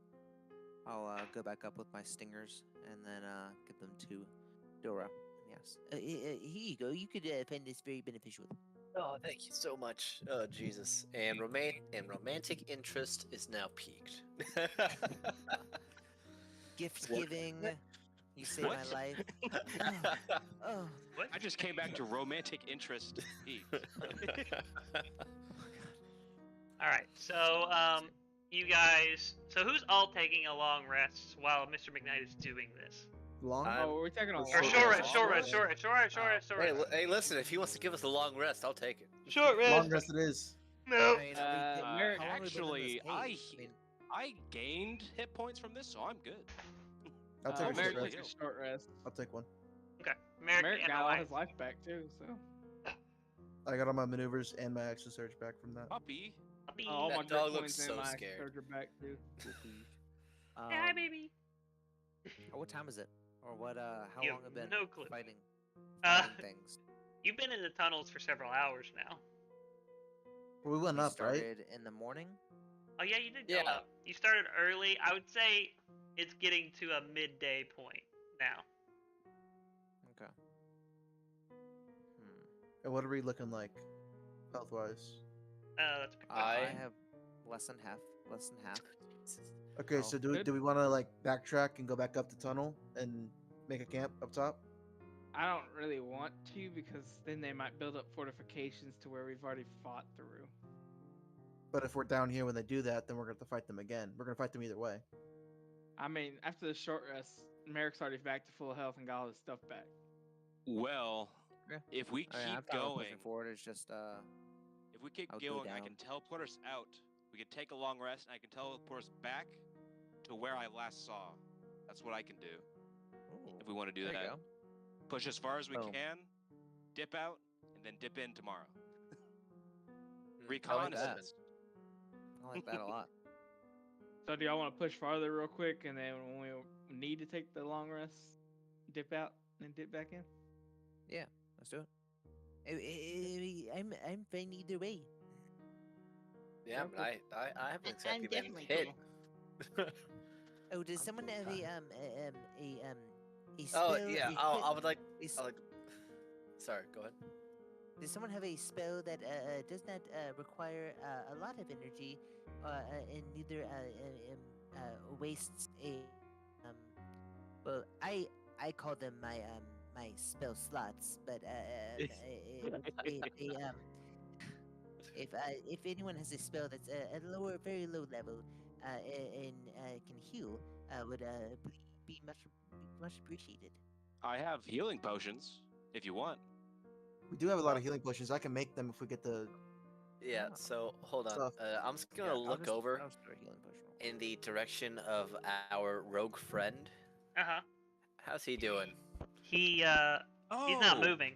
I'll go back up with my stingers and then give them to Dora. Yes. Here you go. You could find this very beneficial. Oh, thank you so much. Oh, Jesus. And romantic interest is now peaked. Gift What? giving. You saved my What? life. Oh, What? I just came back to romantic interest. All right. So you guys. So who's all taking a long rest while Mr. McKnight is doing this? Long? I'm- Oh, we're taking a Or Or long short rest. rest. Short rest. Short rest. Short rest. Short rest. Short Hey, rest. hey, listen, if he wants to give us a long rest, I'll take it. Short rest. Long rest it is. No. I mean, Merrick, how long have we been in this actually, cave? I gained hit points from this, so I'm good. I'll take a Merrick short took rest. a short rest. I'll take one. Okay. Merrick, Merrick and got all Elias. his life back too, so. I got all my maneuvers and my extra surge back from that. Puppy. All That my dog grit looks points so and my scared. surge are back too. Hi, baby. What time is it? Or what? How You long have have been no clue. fighting Uh, things? You've been in the tunnels for several hours now. Well, we went We up, right? started in the morning. Oh yeah, you did go Yeah. up. You started early. I would say it's getting to a midday point now. Okay. Hmm. And what are we looking like, health wise? That's a good I question. have less than half. Less than half. Okay, Oh, so good. do we want to like backtrack and go back up the tunnel and make a camp up top? I don't really want to because then they might build up fortifications to where we've already fought through. But if we're down here when they do that, then we're gonna have to fight them again. We're gonna fight them either way. I mean, after the short rest, Merrick's already back to full health and got all his stuff back. Well, Yeah. if we I mean, I'm keep fine with going, pushing forward. It's just if we keep I'll go going, I down. can teleport us out. We can take a long rest, and I can teleport us back to where I last saw. That's what I can do ooh, if we want to do there you that. go. Push as far as we Boom. can, dip out, and then dip in tomorrow. I like Reconnaissance. I like that a lot. So do y'all want to push farther real quick, and then when we need to take the long rest, dip out and dip back in? Let's do it. I'm fine either way. Yeah, but I haven't I'm exactly been definitely hit. Oh, does I'm someone cool have with a spell? Oh yeah, I would like. a s- I like. Sorry, go ahead. Does someone have a spell that does not require a lot of energy, and neither wastes a well, I call them my spell slots, but if anyone has a spell that's a lower, very low level, and can heal, would be much appreciated. I have healing potions if you want. We do have a lot of healing potions. I can make them if we get the. Yeah. Ah. So hold on. Stuff. I'm just gonna Yeah, I'll look just- over I'll just do a healing potion roll. in the direction of our rogue friend. Uh huh. How's he doing? He's not moving.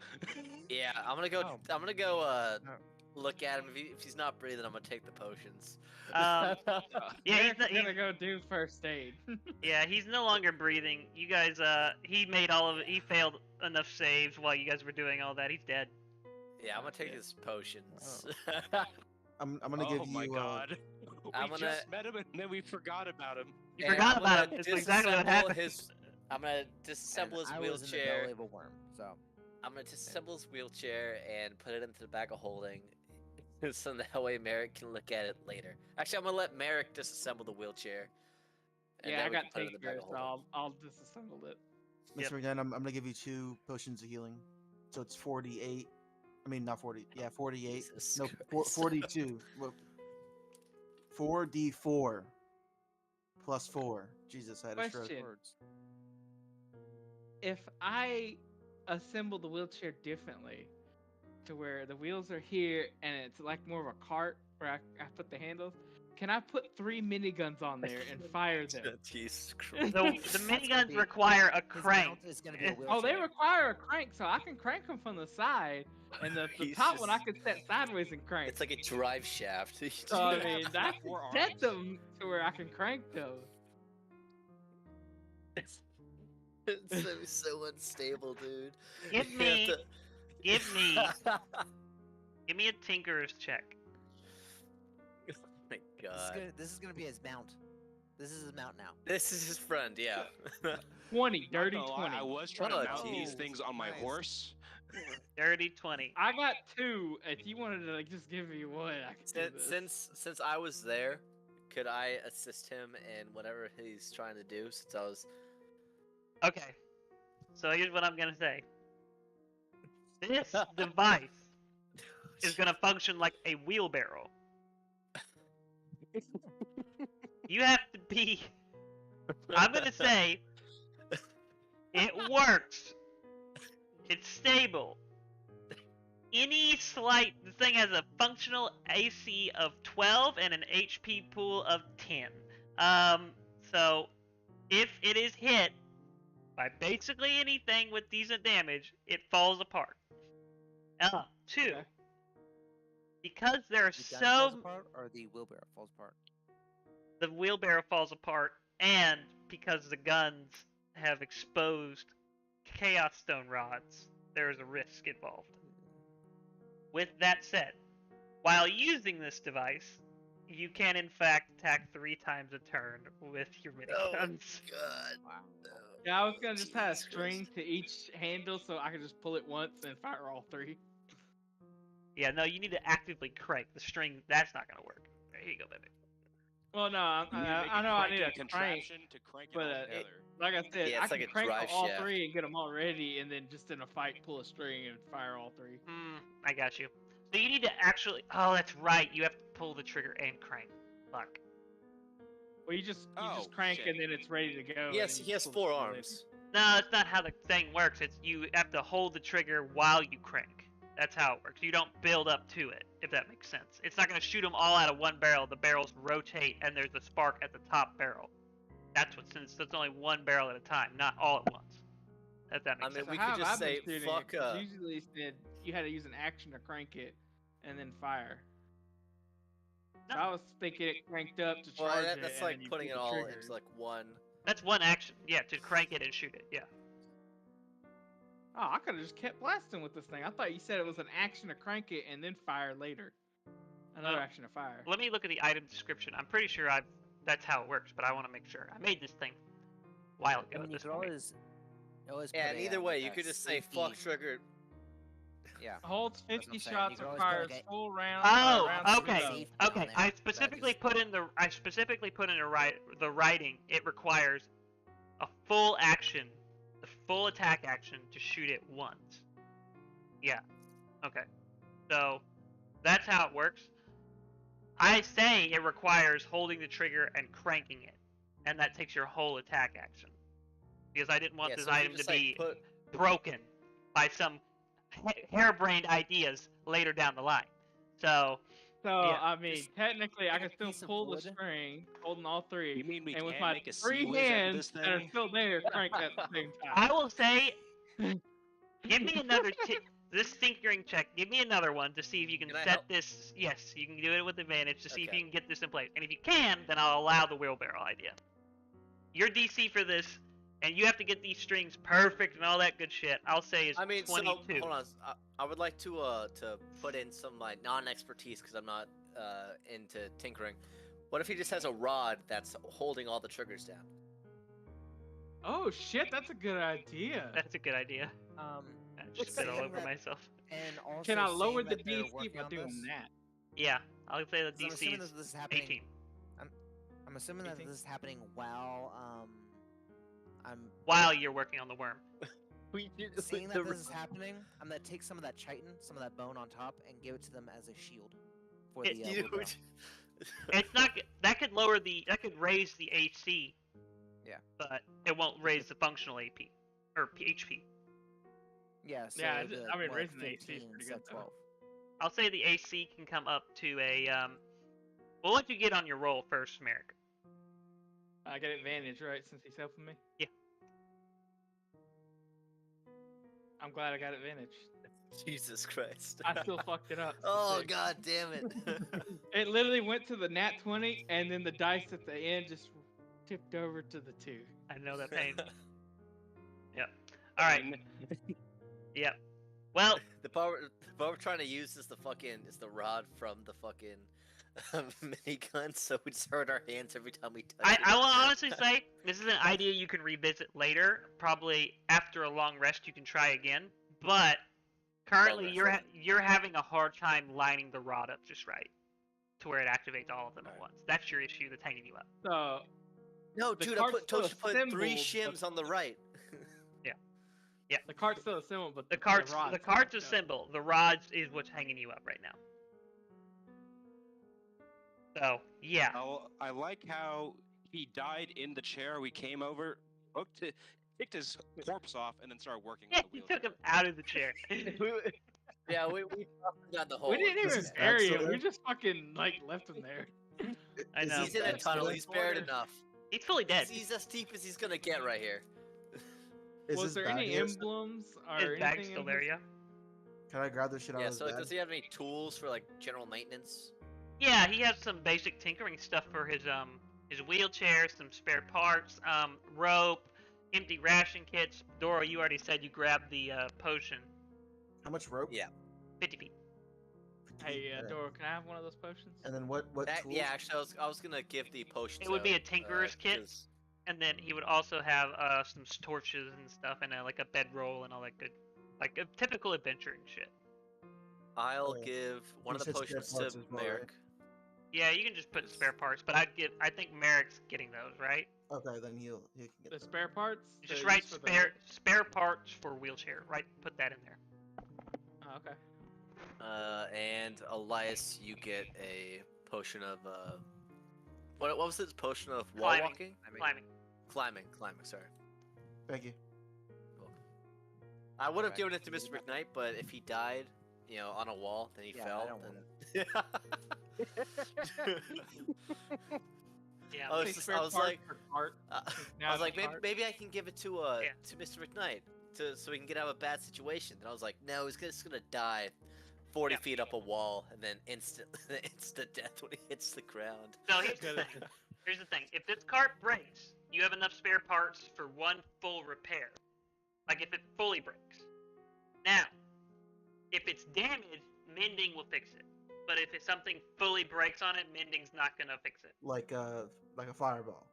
Yeah, I'm gonna go. Oh. I'm gonna go. No. Look at him. If he's not breathing, I'm gonna take the potions. Yeah, he's Merrick's not, gonna go do first aid. yeah, he's no longer breathing. You guys, he made all of it. He failed enough saves while you guys were doing all that. He's dead. Yeah, I'm gonna take Yeah. his potions. I'm gonna give Oh you. my god. We I'm gonna- just met him and then we forgot about him. You And forgot I'm about gonna him. It's exactly what disassemble happened. I'm gonna disassemble And his I was in the wheelchair. belly of a worm, so I'm gonna disassemble his wheelchair and put it into the bag of holding, so that way Merrick can look at it later. Actually, I'm gonna let Merrick disassemble the wheelchair. and Yeah, then I we got can put it in the bag Tinker, of so holding. I'll disassemble it. Mr. McDonough, I'm gonna give you 2 potions of healing. So it's 48. I mean, not 40. Yeah, 48. Jesus No, Christ. 42. 4d4 plus 4. Jesus, I had a stroke. Question. words. If I assemble the wheelchair differently, to where the wheels are here and it's like more of a cart where I put the handles. Can I put 3 miniguns on there and fire them? Jesus The Christ. miniguns be- require a His crank. mount is gonna be a Oh, they wheelchair. require a crank, so I can crank them from the side, and the He's top one I just- can set sideways and crank. It's like a drive shaft. So I mean, I can Four set arms. them to where I can crank those. It's so unstable, dude. Give You have me- to- Give me a tinkerer's check. Oh my god. This is gonna be his mount. This is his mount now. This is his friend, yeah. 20, dirty No, 20. I was trying Oh, to mount these geez. things on my Nice. horse. Dirty 20. I got 2. If you wanted to like just give me one, I could do this. Since I was there, could I assist him in whatever he's trying to do? Since I was Okay. So here's what I'm gonna say. This device is gonna function like a wheelbarrow. You have to be. I'm gonna say it works. It's stable. Any slight, the thing has a functional AC of 12 and an HP pool of 10. So if it is hit by basically anything with decent damage, it falls apart. 2, Okay. because there are The gun falls so apart or the wheelbarrow falls apart. the wheelbarrow falls apart, and because the guns have exposed Chaos Stone rods, there is a risk involved. With that said, while using this device, you can in fact attack 3 times a turn with your Oh, miniguns. God. Wow. No. Yeah, I was gonna just have a Jesus string Christ. to each handle so I could just pull it once and fire all 3. Yeah, no, you need to actively crank the string. That's not gonna work. There you go, baby. Well, no, You need to make I a know I need cranking a crank. contraption to crank it but, all it- together. Like I said, Yeah, I it's like can a crank drive all shaft. 3 and get them all ready, and then just in a fight pull a string and fire all 3. I got you. So you need to actually. Oh, that's right. You have to pull the trigger and crank. Fuck. Well, you just Oh, crank shit. and then it's ready to go. Yes, and he you has pull the 4 trigger later. arms. No, that's not how the thing works. It's you have to hold the trigger while you crank. That's how it works. You don't build up to it, if that makes sense. It's not going to shoot them all out of one barrel. The barrels rotate, and there's a spark at the top barrel. That's what, since it's only one barrel at a time, not all at once. If that I makes mean, sense. we how could have just I say, been shooting fuck it? 'Cause up. Usually it said you had to use an action to crank it and then fire. So I was thinking it cranked up to charge Well, it. that's and like then you putting pull it the all trigger. into like one. That's one action. Yeah, to crank it and shoot it. Yeah. Oh, I could have just kept blasting with this thing. I thought you said it was an action to crank it and then fire later. Another Oh. action to fire. Let me look at the item description. I'm pretty sure that's how it works, but I want to make sure. I made this thing a while ago I mean, at you this could point. always Yeah, put and a, either way, like you a could just say safety- fuck trigger. Yeah. Holds what I'm 50 saying, shots, you could always put, requires like, a- full round. Oh, rounds to okay, go. safety on okay. there, I that specifically is- put in the writing. It requires a full action, the full attack action to shoot it once. Yeah. Okay. So that's how it works. I say it requires holding the trigger and cranking it, and that takes your whole attack action. Because I didn't want Yeah, this so you item to just, like, be put- broken by some harebrained ideas later down the line. So So, Yeah, I mean, just technically, I get a can still piece of pull the wood. string, holding all 3. You mean we and with can't my make a 3 sea whiz out of hands this that are thing? still there, crank at the same time. I will say, give me another this tinkering check. Give me another one to see if you can Can I set help? this. Yes, you can do it with advantage to see if Okay. you can get this in place. And if you can, then I'll allow the wheelbarrow idea. Your DC for this, and you have to get these strings perfect and all that good shit. I'll say is I mean, 22. so hold on. I would like to put in some like non-expertise because I'm not into tinkering. What if he just has a rod that's holding all the triggers down? Oh shit, that's a good idea. That's a good idea. I just spit all saying over that- myself. And also Can I lower saying the that they're DC working by on doing this, that? Yeah, I'll say the 'cause I'm assuming DC is this is happening. 18. I'm assuming that 18? this is happening while I'm While you're working on the worm. seeing that this is happening. I'm gonna take some of that chitin, some of that bone on top, and give it to them as a shield for the Dude. wheelbarrow. It's not. That could lower the. That could raise the AC. Yeah. But it won't raise the functional AP or HP. Yeah, so Yeah, the, I mean, what, raising the AC is 15 pretty instead good, of though. 12. I'll say the AC can come up to a Well, what you get on your roll first, Merrick? I get advantage, right, since he's helping me? Yeah. I'm glad I got advantage. Jesus Christ. I still fucked it up. Oh Sick. god damn it. It literally went to the nat 20, and then the dice at the end just tipped over to the 2. I know that pain. Yep. All right. Yep. Well, the power we're trying to use is the rod from the fucking minigun, so we just hurt our hands every time we touch it. I will honestly say this is an idea you can revisit later. Probably after a long rest, you can try again. But currently, you're having a hard time lining the rod up just right, to where it activates all of them at once. That's your issue that's hanging you up. So, No, the dude, I cart's put still Toast put 3 assembled, shims but- on the right. Yeah. the cart's still assembled, but The cart's rod's the cart's a fucked up. symbol. The rods is what's hanging you up right now. So yeah. I like how he died in the chair. We came over, kicked his corpse off, and then started working Yeah, on the you wheel. took him out of the chair. Yeah, we dropped him down the hole. We didn't This even is bury him. excellent. We just fucking like left him there. I Is know. He's in a tunnel. He's buried Backstory? enough. He's fully dead. He's as deep as he's gonna get right here. Is Was his there bag any here? emblems or His bag's anything still in there, his- yeah. Can I grab this shit out Yeah. of his So bag? does he have any tools for like general maintenance? Yeah, he has some basic tinkering stuff for his wheelchair, some spare parts, rope, empty ration kits. Doro, you already said you grabbed the potion. How much rope? Yeah. 50 feet. Hey, Okay. Doro, can I have one of those potions? And then what That, tools? yeah, actually, I was gonna give the potions. It would be a out, tinkerer's kit. 'cause- And then he would also have some torches and stuff, and like a bedroll and all that good, like a typical adventuring shit. I'll Yeah. give one You of the said spare potions parts to as well, right? Merrick. Yeah, you can just put spare parts, but I think Merrick's getting those, right? Okay, then he can get The them. spare parts? You just to write use for spare parts for wheelchair. Right, put that in there. Oh, okay. And Elias, you get a potion of what was it? Potion of wall Climbing. walking? Climbing. Climbing. Sorry. Thank you. I would have Okay. given it to Mr. McKnight, but if he died, on a wall, then he Yeah, I fell. don't want Then... Yeah. I was Take just- spare I was parts like- for cart. I Now was like, the cart. maybe I can give it to Yeah. to Mr. McKnight so we can get out of a bad situation. And I was like, no, he's just gonna die 40 Yeah. feet up a wall and then instant death when he hits the ground. So here's the thing. Here's the thing. If this cart breaks, you have enough spare parts for one full repair. Like if it fully breaks. Now, if it's damaged, mending will fix it. But if it's something fully breaks on it, mending's not gonna fix it. Like a fireball.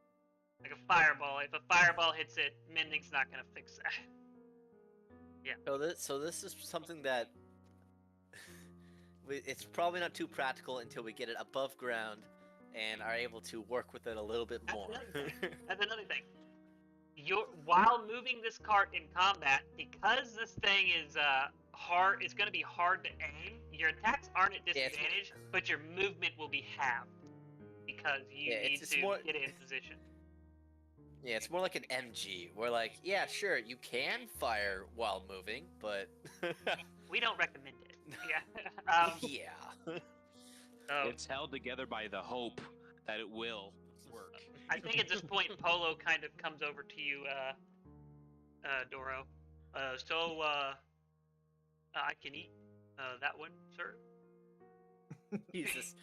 Like a fireball. If a fireball hits it, mending's not gonna fix that. So this is something that it's probably not too practical until we get it above ground and are able to work with it a little bit That's more. another thing. That's another thing. While moving this cart in combat, because this thing is hard, it's going to be hard to aim. Your attacks aren't at Yeah, it's- disadvantage, but your movement will be halved because you Yeah, need it's to more- get in position. Yeah, it's more like an MG, where like, yeah, sure, you can fire while moving, but We don't recommend it. Yeah. yeah. So It's held together by the hope that it will work. I think at this point, Polo kind of comes over to you, Doro. I can eat that one, sir. Jesus.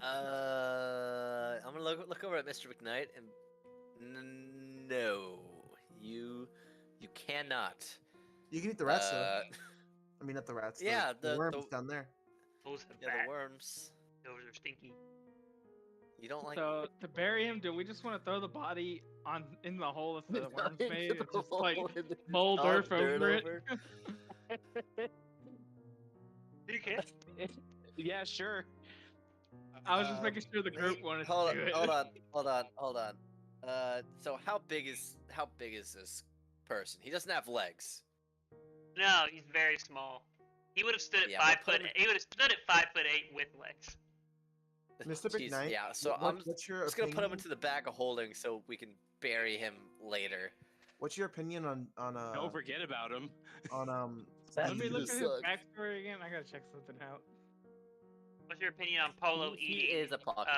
I'm gonna look over at Mr. McKnight and no, you cannot. You can eat the rats though. Uh, I mean, not the rats. yeah, the the- worms the- down there. Those are yeah, bad. the worms. Those are stinky. You don't like. So to bury him, do we just want to throw the body in the hole that the worms made and just like mold All earth dirt over it? over. You can. Yeah, sure. I was just making sure the group Hey, wanted hold to do on, it. hold on. So how big is this person? He doesn't have legs. No, he's very small. He would have stood at Yeah, but 5 put foot. him- He would have stood at 5'8" with legs. Mr. Jeez, McKnight. yeah. So what's your just gonna put him opinion- into the bag of holding so we can bury him later. What's your opinion on Don't forget about him. Let me look This at his sucks. backstory again. I gotta check something out. What's your opinion on Polo He eating is a pocket.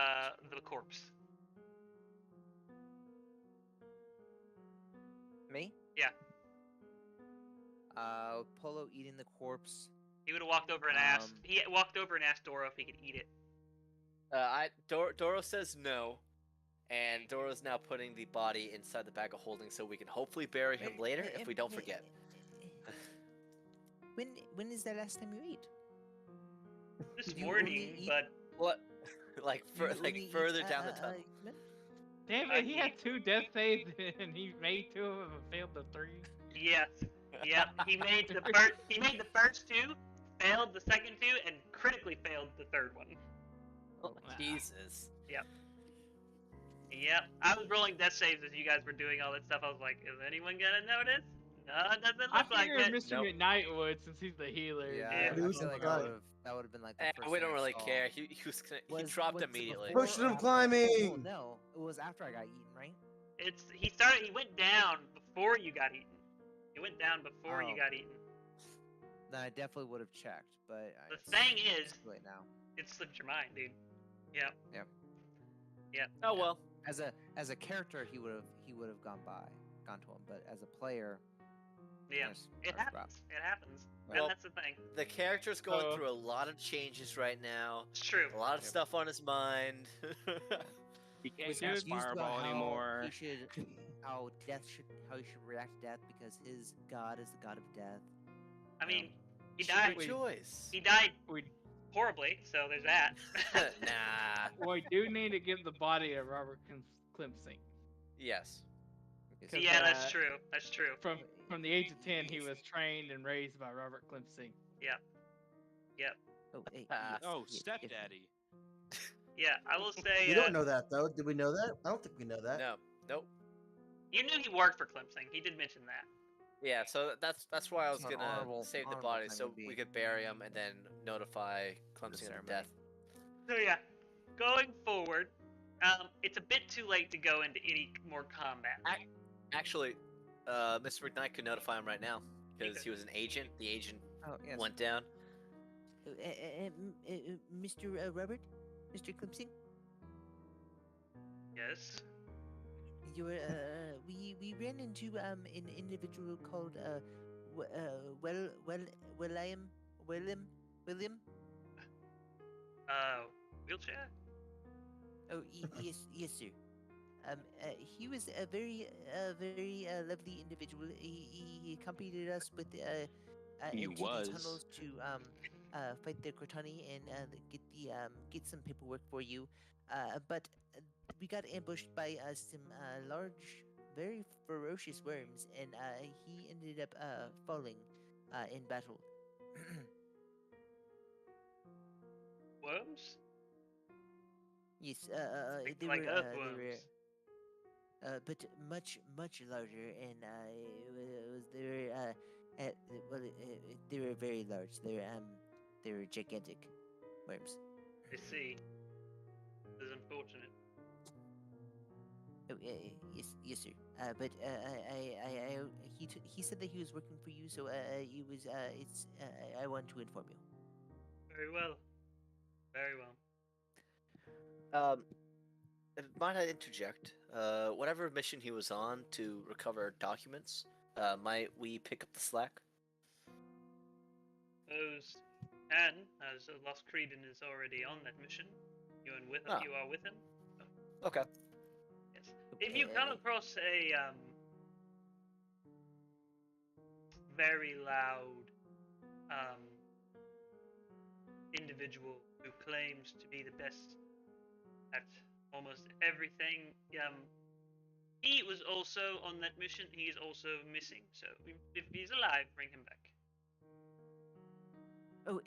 the corpse? Me? Yeah. Polo eating the corpse. He would have walked over and asked. Um, He walked over and asked Doro if he could eat it. Doro says no, and Doro's now putting the body inside the bag of holding so we can hopefully bury him later if we don't forget. When is the last time you ate? This Did you morning, only eat- but What? like You only like eat, further down the tunnel. human? Damn it, he had 2 death saves and he made 2 of them and failed the 3. yes, yep. He made the first. He made the first 2, failed the second 2, and critically failed the third one. Oh, Wow. Jesus. Yep. I was rolling death saves as you guys were doing all that stuff. I was like, is anyone gonna notice? No, it doesn't I look like figured it. Mr. Nope. McKnight would since he's the healer. Yeah, Yeah. I Lose feel him like guy. that would have been like the first We thing don't I really saw. care. He Was- dropped was it immediately. before Pushing or him after? climbing! Oh, no, it was after I got eaten, right? He went down before you got eaten. He went down before you Oh. got eaten. Then I definitely would have checked, but The it's thing is, too late now. it slipped your mind, dude. Yep. Oh well. As a character, he would have gone to him, but as a player, Yeah. that's- It that's rough. happens. It happens. Well- and that's the thing. The character's going Uh, through a lot of changes right now. It's true. A lot of Yep. stuff on his mind. He Yeah, can't dude. cast Used about fireball how anymore. how he should react to death because his god is the god of death. I mean, he Should died. rejoice. He died We horribly, so there's that. Nah. we do need to give the body of Robert Klimsing. Yes. Because, Yeah, that's uh, true. That's true. From the age of 10, he was trained and raised by Robert Klimsing. Oh, hey, Ah. yes, Oh, yes, stepdaddy. Yeah, I will say. We don't know that though. Did we know that? I don't think we know that. No. Nope. You knew he worked for Clemson. He did mention that. Yeah. So that's why I was So an gonna honorable- save the honorable body thing so would be- we could bury him and then notify Clemson of ceremony. death. So yeah, going forward, it's a bit too late to go into any more combat. Actually, Mr. McKnight could notify him right now because could. he was an agent. The agent Oh, yes. went down. Mr. Robert, Mr. Klimsing, Yes. we ran into an individual called William. Wheelchair. Oh, yes, sir. He was a very lovely individual. He accompanied us with He into was. the tunnels to fight the Cortani and get some paperwork for you. But we got ambushed by some large, very ferocious worms, and he ended up falling in battle. Worms. Yes, Think they like were, earthworms. but much larger, and they were very large. They were gigantic worms. I see. This is unfortunate. Oh, yes, sir. But he said that he was working for you, so I want to inform you. Very well. Very well. Might I interject? Whatever mission he was on to recover documents, might we pick up the slack? Those can, as Lost Creedon is already on that mission. You and with Ah. you are with him. Okay. Yes. If you come Okay. across a very loud individual who claims to be the best at almost everything, he was also on that mission. He is also missing. So if he's alive, bring him back. Oh,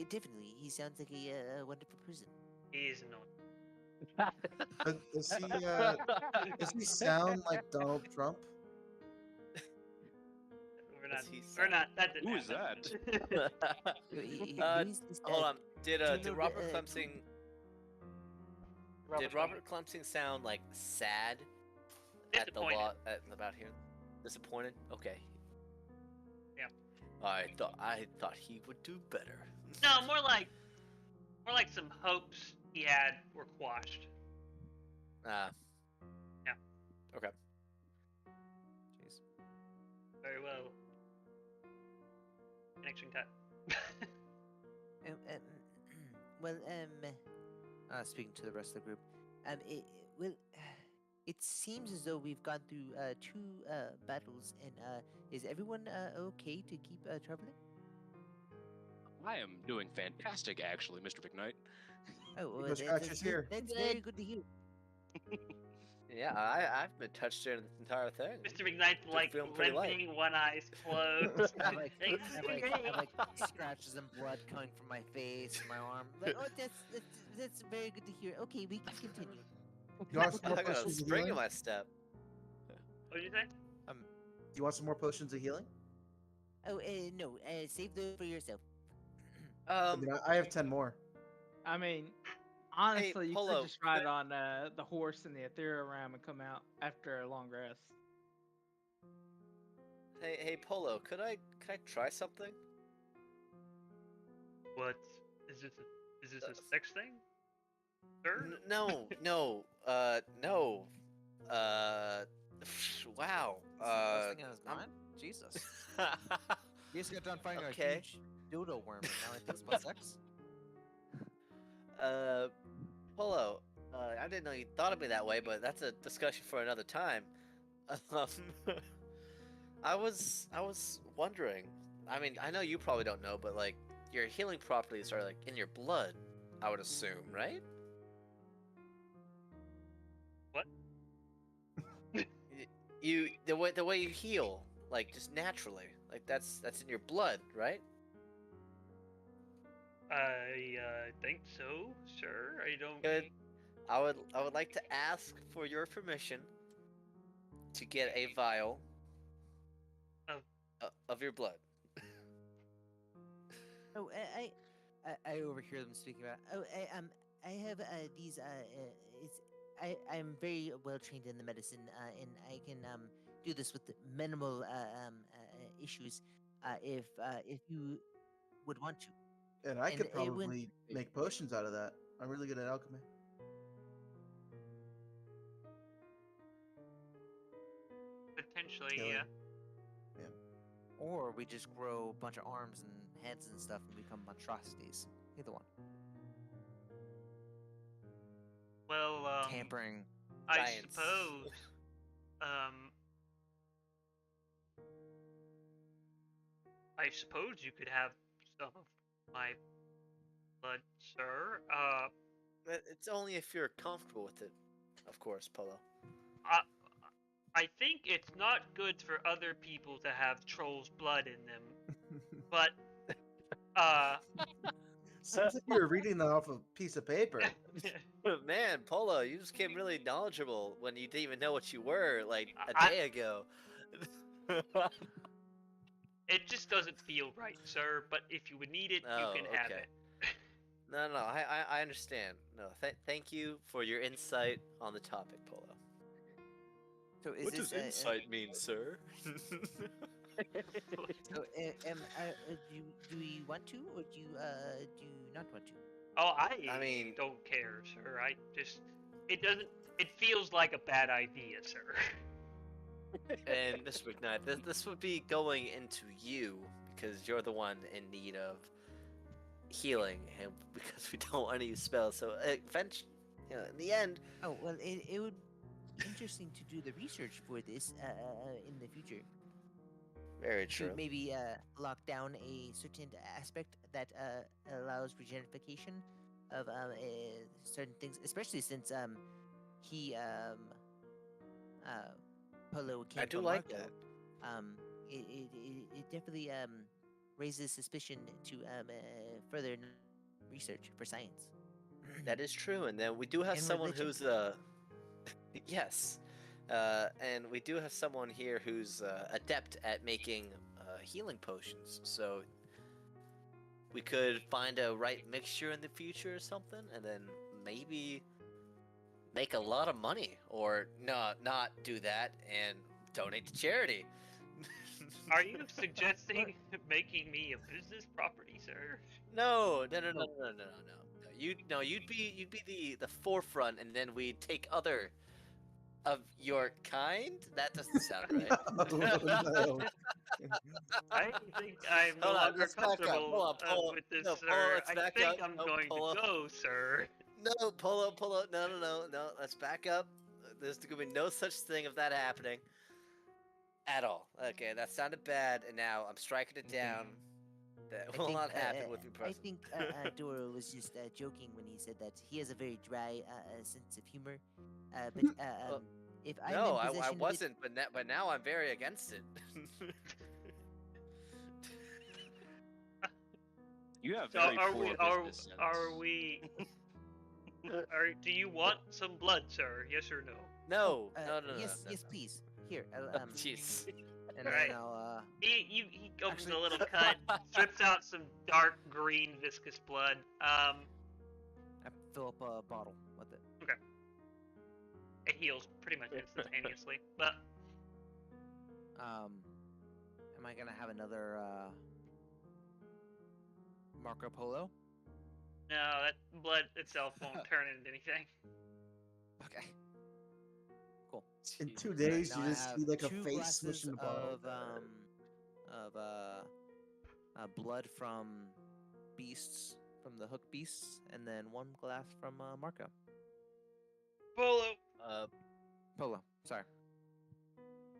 definitely. He sounds like a wonderful person. He is not. Does he sound like Donald Trump? We're not. Does he We're sound- not. That didn't Who is happen. Who is this Hold guy? on. Did Do you did know Robert the, Clemsing did Robert Clemsing sound like sad at the Disappointed. about here? Disappointed? Okay. I thought he would do better. No, more like some hopes he had were quashed. Ah. Yeah. Okay. Jeez. Very well. Connection cut. Um, um, well, Speaking to the rest of the group, well, it seems as though we've gone through two battles, and is everyone okay to keep traveling? I am doing fantastic, actually, Mr. McKnight. Oh, well, Go Scratcher's here. That's very good to hear. Yeah, I've been touched during the entire thing. Mr. McKnight's like feeling pretty light. limping, one eye's closed. I have like scratches and blood coming from my face and my arm. But, oh, that's very good to hear. Okay, we can continue. You want some more I got a potions of spring in healing? my step. What did you say? Do you want some more potions of healing? Oh, no, save those for yourself. I mean, I have 10 more. I mean, honestly, you Polo, could just ride on the horse in the ethereal realm and come out after a long rest. Hey, Polo, could I try something? What is this? Is this a sex thing? Sir? No, no. Wow. First thing on his mind? Jesus. You just got done finding Okay. a huge dodo worm, and now he thinks about sex. Polo, I didn't know you thought of me that way, but that's a discussion for another time. I was wondering. I mean, I know you probably don't know, but like your healing properties are like in your blood, I would assume, right? What? The way you heal, like just naturally, like that's in your blood, right? I think so, sir. I don't. Good. I would like to ask for your permission to get a vial of your blood. Oh, I overhear them speaking about. oh, I have these I'm very well trained in the medicine, and I can do this with minimal issues. If you would want to. And I could it wouldn't- probably make potions out of that. I'm really good at alchemy. Potentially, Kill yeah. him. Or we just grow a bunch of arms and heads and stuff and become monstrosities. Either one. Well, Tampering. I Giants. suppose. I suppose you could have some of my blood, sir. But it's only if you're comfortable with it, of course, Polo. I think it's not good for other people to have trolls' blood in them, but Seems like you were reading that off a piece of paper. Man, Polo, you just came really knowledgeable when you didn't even know what you were like a I- day ago. it just doesn't feel right, sir. But if you would need it, Oh, you can have okay. it. No, I understand. No, thank you for your insight on the topic, Polo. So is this mean, sir? So, do we want to, or do you not want to? Oh, I mean- don't care, sir. It doesn't. It feels like a bad idea, sir. And Mr. McKnight, this would be going into you because you're the one in need of healing, and because we don't want to use spells. So, eventually, in the end, Oh well, it would be interesting to do the research for this in the future. very To true. maybe lock down a certain aspect that allows regenerification of certain things, especially since he Polo came I do from like Marco. that. It definitely raises suspicion to further research for science. That is true, and then we do have And someone religion. who's yes, and we do have someone here who's adept at making healing potions. So we could find a right mixture in the future or something, and then maybe make a lot of money, or not do that and donate to charity. Are you suggesting making me a business property, sir? No. You'd be the forefront, and then we'd take other of your kind. That doesn't sound right. No. I think I'm no Hold on, longer let's back up. comfortable Hold on, Polo. with this, No, Polo, sir. let's I back think up. I'm No, going Polo. to go, sir. No, Polo. No. Let's back up. There's gonna be no such thing of that happening at all. Okay, that sounded bad, and now I'm striking it down. That will not happen with you, I person. think Doro was just joking when he said that he has a very dry sense of humor. But Well, if I'm No, in I possession of it, wasn't, but now I'm very against it. You have So very are poor we? business sense. Are we? Do you want some blood, sir? Yes or no? No, no. yes, please. Here, Jeez. And Alright. then I'll He opens Actually- a little cut, strips out some dark green viscous blood. I fill up a bottle with it. It heals pretty much instantaneously. But Am I gonna have another Marco Polo? no, that blood itself won't turn into anything. Okay. Cool. In 2 Alright, days, now you I just have see like a 2 face glasses smushing the bottle. of blood from beasts, from the hook beasts, and then 1 glass from Marco. Polo. Polo. Sorry.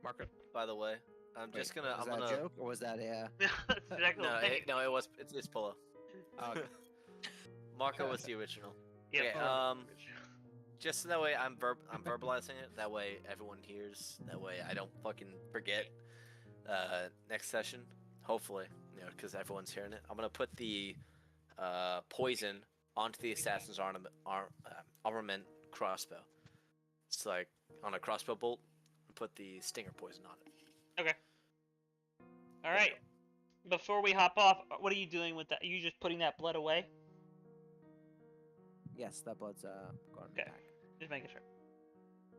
Marco. By the way, I'm just gonna. Was I'm that gonna. a joke or was that a? That's exactly No, what I'm saying. it was. It's Polo. Oh, okay. Marco was the original. Yeah, Okay, Polo. Just so that way I'm verbalizing it. That way everyone hears. That way I don't fucking forget. Next session, hopefully, because everyone's hearing it. I'm gonna put the poison onto the assassin's armament crossbow. It's like on a crossbow bolt. Put the stinger poison on it. Okay. All right. Before we hop off, what are you doing with that? Are you just putting that blood away? Yes, that blood's going in the Okay. pack. Just making sure.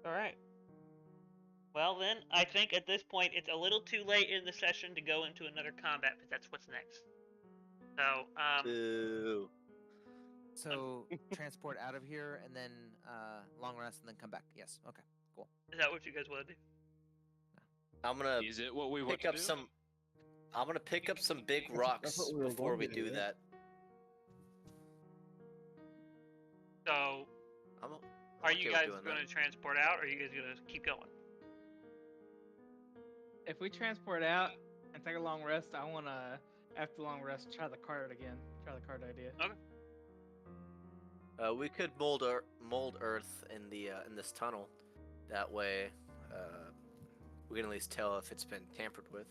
All right. Well then, I think at this point it's a little too late in the session to go into another combat, but that's what's next. So, Boo. So transport out of here and then long rest and then come back. Yes. Okay. Cool. is that what you guys want to do? I'm gonna Is it what we want pick to up do? some. I'm gonna pick up some big That's rocks what we were before going we to do do, yeah. that. So, I'm are okay you with guys doing going that. to transport out, or are you guys going to keep going? If we transport out and take a long rest, I want to, after the long rest, try the cart again. Try the cart idea. We could mold Earth in this tunnel. That way, we can at least tell if it's been tampered with.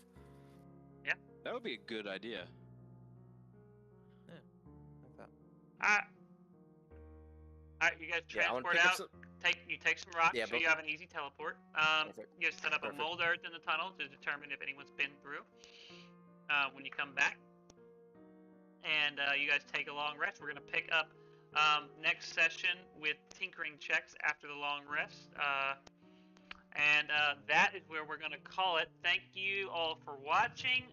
That would be a good idea. Like that. You guys Yeah, I want to transport pick up out. some. You take some rocks, Yeah, so but- you have an easy teleport. Perfect. You set up Perfect. a mold earth in the tunnel to determine if anyone's been through. When you come back, and you guys take a long rest. We're gonna pick up next session with tinkering checks after the long rest. And that is where we're going to call it. Thank you all for watching.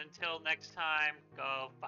Until next time, go.